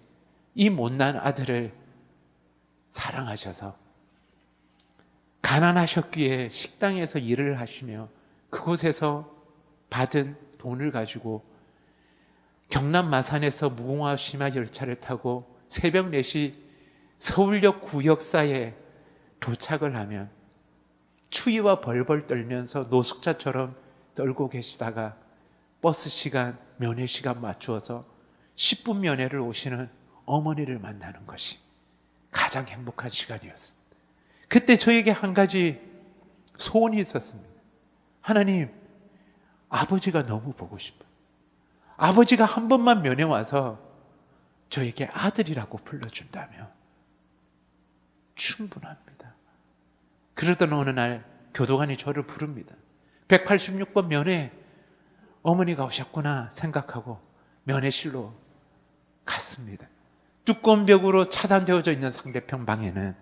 이 못난 아들을 사랑하셔서 가난하셨기에 식당에서 일을 하시며 그곳에서 받은 돈을 가지고 경남 마산에서 무궁화 심야 열차를 타고 새벽 4시 서울역 구역사에 도착을 하면 추위와 벌벌 떨면서 노숙자처럼 떨고 계시다가 버스 시간, 면회 시간 맞추어서 10분 면회를 오시는 어머니를 만나는 것이 가장 행복한 시간이었습니다. 그때 저에게 한 가지 소원이 있었습니다. 하나님, 아버지가 너무 보고 싶어요. 아버지가 한 번만 면회 와서 저에게 아들이라고 불러준다면 충분합니다. 그러던 어느 날 교도관이 저를 부릅니다. 186번 면회, 어머니가 오셨구나 생각하고 면회실로 갔습니다. 두꺼운 벽으로 차단되어져 있는 상대편 방에는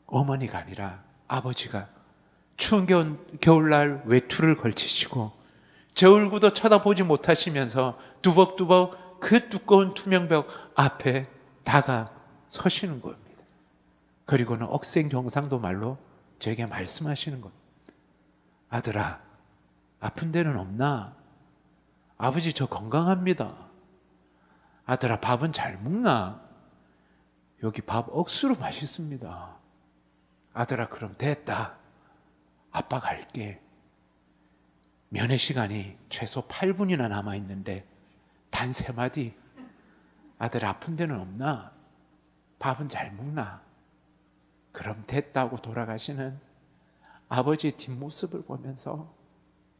어머니가 아니라 아버지가 추운 겨울날 외투를 걸치시고 제 얼굴도 쳐다보지 못하시면서 두벅두벅 그 두꺼운 투명벽 앞에 다가 서시는 겁니다. 그리고는 억센 경상도 말로 저에게 말씀하시는 겁니다. 아들아, 아픈 데는 없나? 아버지 저 건강합니다. 아들아, 밥은 잘 먹나? 여기 밥 억수로 맛있습니다. 아들아, 그럼 됐다. 아빠 갈게. 면회 시간이 최소 8분이나 남아있는데 단 3마디. 아들 아픈 데는 없나? 밥은 잘 먹나? 그럼 됐다고 돌아가시는 아버지의 뒷모습을 보면서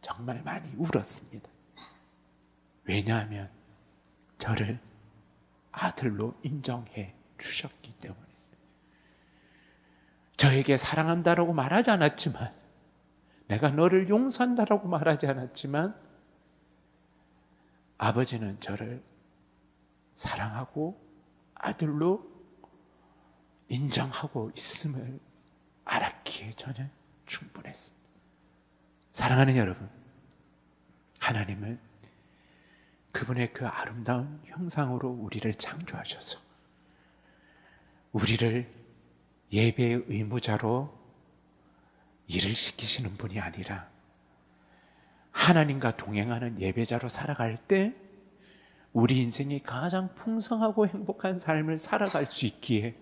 정말 많이 울었습니다. 왜냐하면 저를 아들로 인정해 주셨기 때문에. 저에게 사랑한다라고 말하지 않았지만, 내가 너를 용서한다라고 말하지 않았지만, 아버지는 저를 사랑하고 아들로 인정하고 있음을 알았기에 저는 충분했습니다. 사랑하는 여러분, 하나님은 그분의 그 아름다운 형상으로 우리를 창조하셔서 우리를 예배의 의무자로 일을 시키시는 분이 아니라 하나님과 동행하는 예배자로 살아갈 때 우리 인생이 가장 풍성하고 행복한 삶을 살아갈 수 있기에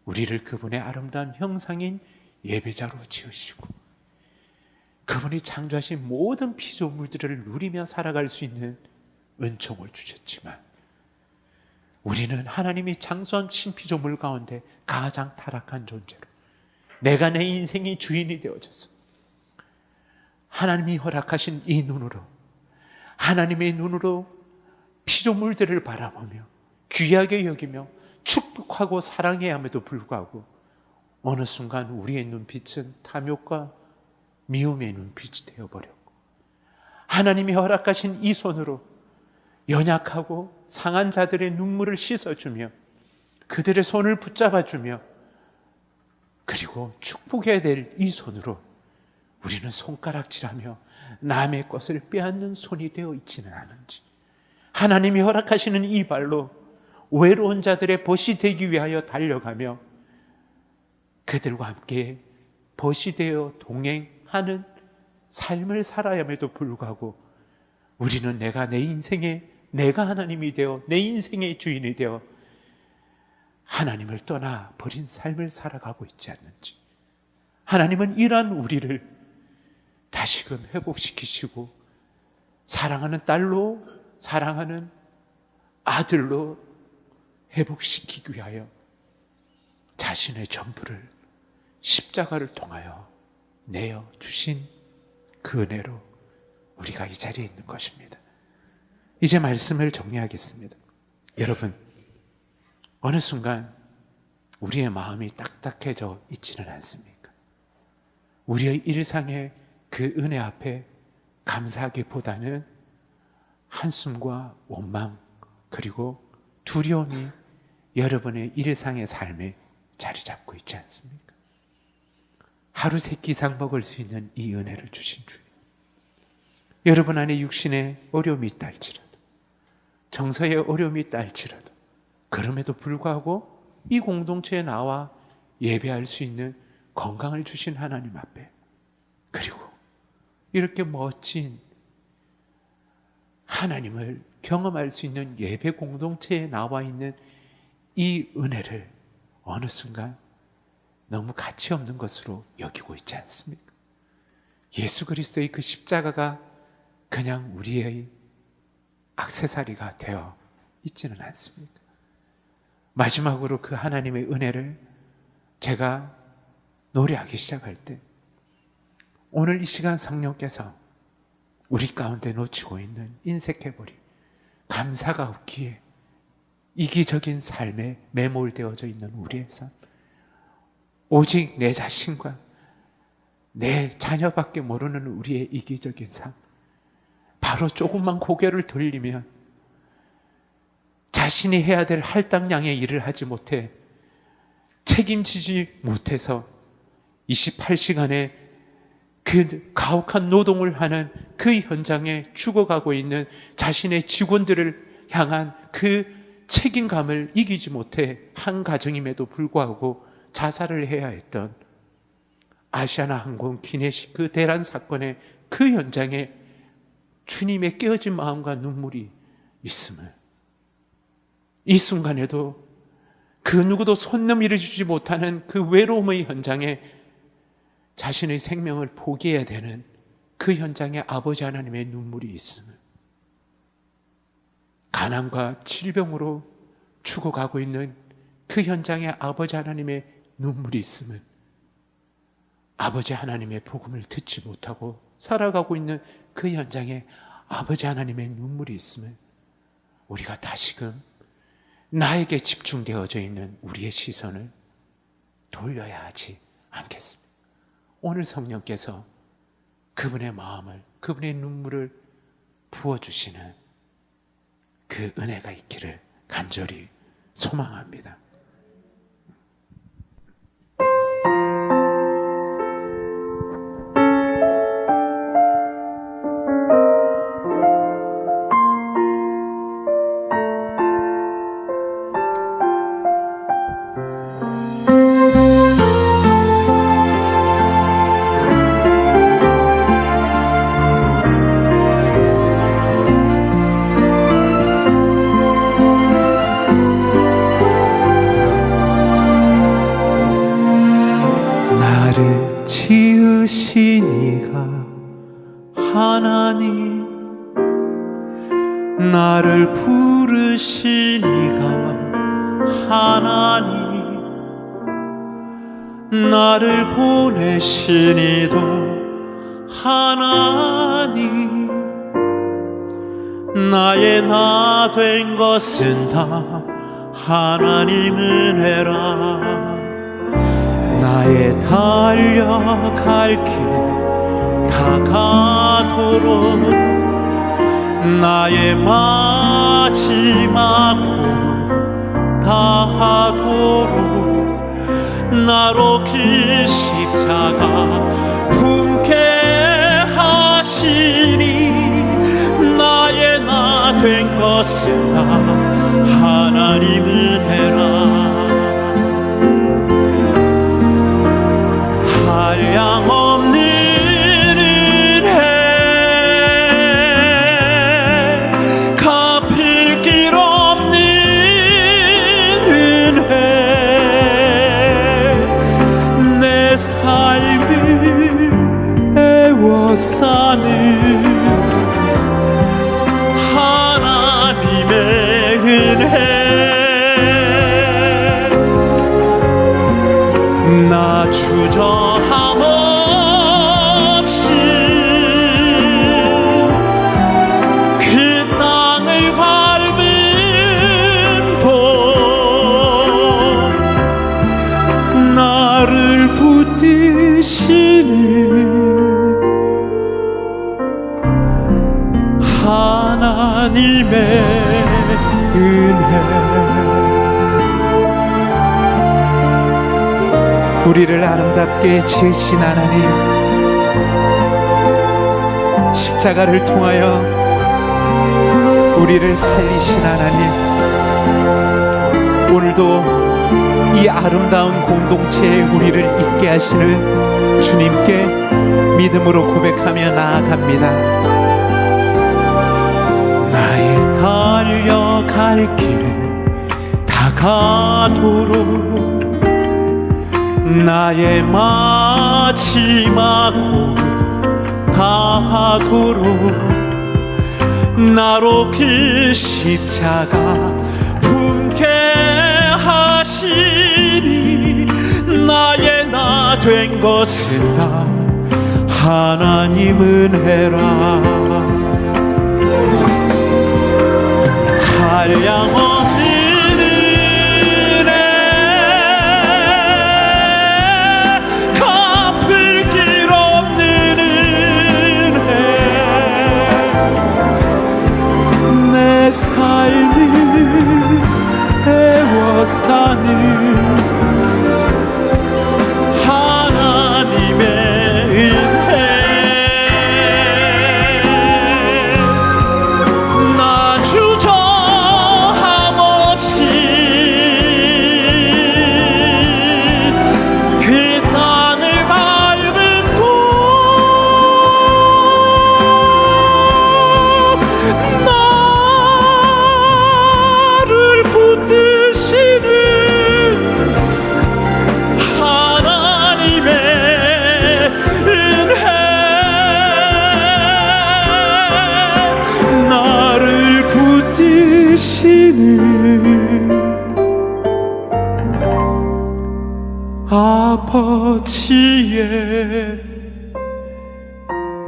우리를 그분의 아름다운 형상인 예배자로 지으시고 그분이 창조하신 모든 피조물들을 누리며 살아갈 수 있는 은총을 주셨지만, 우리는 하나님이 창조하신 피조물 가운데 가장 타락한 존재로 내가 내 인생의 주인이 되어져서 하나님이 허락하신 이 눈으로, 하나님의 눈으로 피조물들을 바라보며 귀하게 여기며 축복하고 사랑해야 함에도 불구하고 어느 순간 우리의 눈빛은 탐욕과 미움의 눈빛이 되어버렸고, 하나님이 허락하신 이 손으로 연약하고 상한 자들의 눈물을 씻어주며 그들의 손을 붙잡아주며 그리고 축복해야 될 이 손으로 우리는 손가락질하며 남의 것을 빼앗는 손이 되어 있지는 않은지, 하나님이 허락하시는 이 발로 외로운 자들의 벗이 되기 위하여 달려가며 그들과 함께 벗이 되어 동행하는 삶을 살아야 함에도 불구하고 우리는 내가 내 인생에 내가 하나님이 되어 내 인생의 주인이 되어 하나님을 떠나 버린 삶을 살아가고 있지 않는지, 하나님은 이런 우리를 다시금 회복시키시고 사랑하는 딸로, 사랑하는 아들로 회복시키기 위하여 자신의 전부를 십자가를 통하여 내어 주신 그 은혜로 우리가 이 자리에 있는 것입니다. 이제 말씀을 정리하겠습니다. 여러분, 어느 순간 우리의 마음이 딱딱해져 있지는 않습니까? 우리의 일상의 그 은혜 앞에 감사하기보다는 한숨과 원망 그리고 두려움이 여러분의 일상의 삶에 자리 잡고 있지 않습니까? 하루 세 끼 이상 먹을 수 있는 이 은혜를 주신 주님, 여러분 안에 육신의 어려움이 있다 할지라도, 정서의 어려움이 있다 할지라도, 그럼에도 불구하고 이 공동체에 나와 예배할 수 있는 건강을 주신 하나님 앞에, 그리고 이렇게 멋진 하나님을 경험할 수 있는 예배 공동체에 나와 있는 이 은혜를 어느 순간 너무 가치 없는 것으로 여기고 있지 않습니까? 예수 그리스도의 그 십자가가 그냥 우리의 액세서리가 되어 있지는 않습니까? 마지막으로 그 하나님의 은혜를 제가 노래하기 시작할 때, 오늘 이 시간 성령께서 우리 가운데 놓치고 있는 인색해버린 감사가 없기에 이기적인 삶에 매몰되어져 있는 우리의 삶, 오직 내 자신과 내 자녀밖에 모르는 우리의 이기적인 삶, 바로 조금만 고개를 돌리면 자신이 해야 될 할당량의 일을 하지 못해 책임지지 못해서 28시간의 그 가혹한 노동을 하는 그 현장에 죽어가고 있는 자신의 직원들을 향한 그 책임감을 이기지 못해 한 가정임에도 불구하고 자살을 해야 했던 아시아나 항공 기내식 그 대란 사건의 그 현장에 주님의 깨어진 마음과 눈물이 있음을, 이 순간에도 그 누구도 손 내밀어주지 못하는 그 외로움의 현장에 자신의 생명을 포기해야 되는 그 현장에 아버지 하나님의 눈물이 있음을, 가난과 질병으로 죽어가고 있는 그 현장에 아버지 하나님의 눈물이 있음을, 아버지 하나님의 복음을 듣지 못하고 살아가고 있는 그 현장에 아버지 하나님의 눈물이 있음을 우리가 다시금 나에게 집중되어져 있는 우리의 시선을 돌려야 하지 않겠습니까? 오늘 성령께서 그분의 마음을, 그분의 눈물을 부어주시는 그 은혜가 있기를 간절히 소망합니다. 나를 지으신 이가 하나님, 나를 부르신 이가 하나님, 나를 보내신 이도 하나님, 나의 나 된 것은 다 하나님 은혜라. 나의 달려갈 길 다가도록, 나의 마지막 봄 다하도록, 나로 그 십자가 품게 하시니, 나의 나 된 것은 다 하나님 은혜라. 한량없는 은혜, 갚을 길 없는 은혜, 내 삶 에워싸는 하나님의 은혜, 나 주저함 없이 그 땅을 밟은 도 나를 붙드시는 하나님의 은혜, 우리를 아름답게 지으신 하나님, 십자가를 통하여 우리를 살리신 하나님, 오늘도 이 아름다운 공동체에 우리를 있게 하시는 주님께 믿음으로 고백하며 나아갑니다. 나의 달려갈 길 다가도록 나의 마지막 곳 다하도록 나로 그 십자가 품게 하시니 나의 나 된 것은 다 하나님 은혜라. 한량없는 은혜, 갚을 길 없는 은혜, 내 삶을 에워싸는 하나님의 은혜, 나 주저함 없이 그 땅을 밟은 도 나를 붙드시는 하나님의 은혜, 나를 붙드시는 아버지의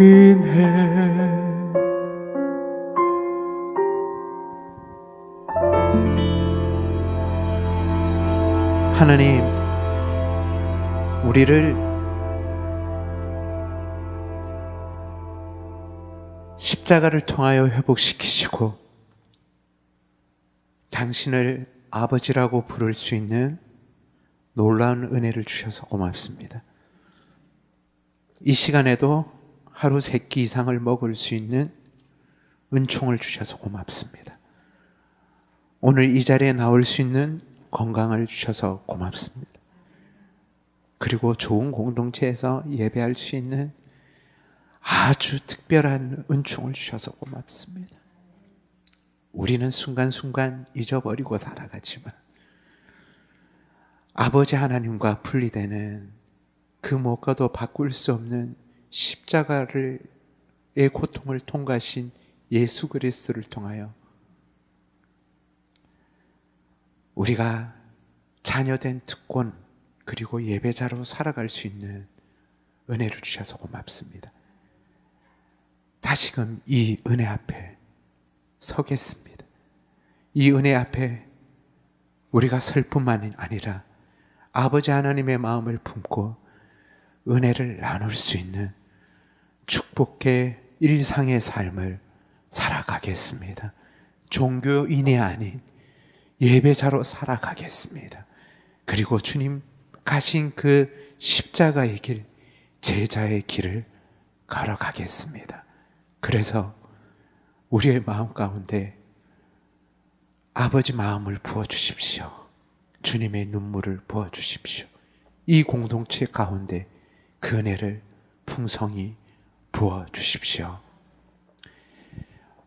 은혜. 하나님, 우리를 십자가를 통하여 회복시키시고 당신을 아버지라고 부를 수 있는 놀라운 은혜를 주셔서 고맙습니다. 이 시간에도 하루 3끼 이상을 먹을 수 있는 은총을 주셔서 고맙습니다. 오늘 이 자리에 나올 수 있는 건강을 주셔서 고맙습니다. 그리고 좋은 공동체에서 예배할 수 있는 아주 특별한 은총을 주셔서 고맙습니다. 우리는 순간순간 잊어버리고 살아가지만 아버지 하나님과 분리되는 그 무엇과도 바꿀 수 없는 십자가의 고통을 통과하신 예수 그리스도를 통하여 우리가 자녀된 특권 그리고 예배자로 살아갈 수 있는 은혜를 주셔서 고맙습니다. 다시금 이 은혜 앞에 서겠습니다. 이 은혜 앞에 우리가 설 뿐만 아니라 아버지 하나님의 마음을 품고 은혜를 나눌 수 있는 축복의 일상의 삶을 살아가겠습니다. 종교인이 아닌 예배자로 살아가겠습니다. 그리고 주님 가신 그 십자가의 길, 제자의 길을 걸어가겠습니다. 그래서 우리의 마음 가운데 아버지 마음을 부어주십시오. 주님의 눈물을 부어주십시오. 이 공동체 가운데 그 은혜를 풍성히 부어주십시오.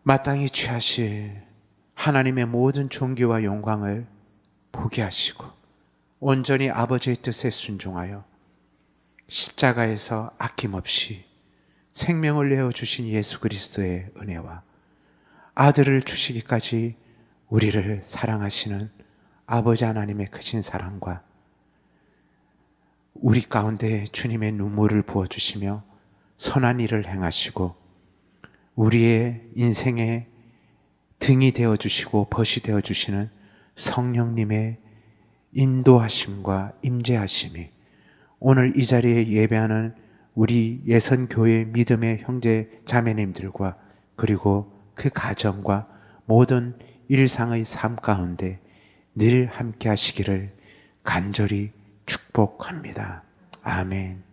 마땅히 취하실 하나님의 모든 존귀와 영광을 보게 하시고 온전히 아버지의 뜻에 순종하여 십자가에서 아낌없이 생명을 내어 주신 예수 그리스도의 은혜와 아들을 주시기까지 우리를 사랑하시는 아버지 하나님의 크신 사랑과 우리 가운데 주님의 눈물을 부어주시며 선한 일을 행하시고 우리의 인생의 등이 되어주시고 벗이 되어주시는 성령님의 인도하심과 임재하심이 오늘 이 자리에 예배하는 우리 예선교회 믿음의 형제 자매님들과 그리고 그 가정과 모든 일상의 삶 가운데 늘 함께 하시기를 간절히 축복합니다. 아멘.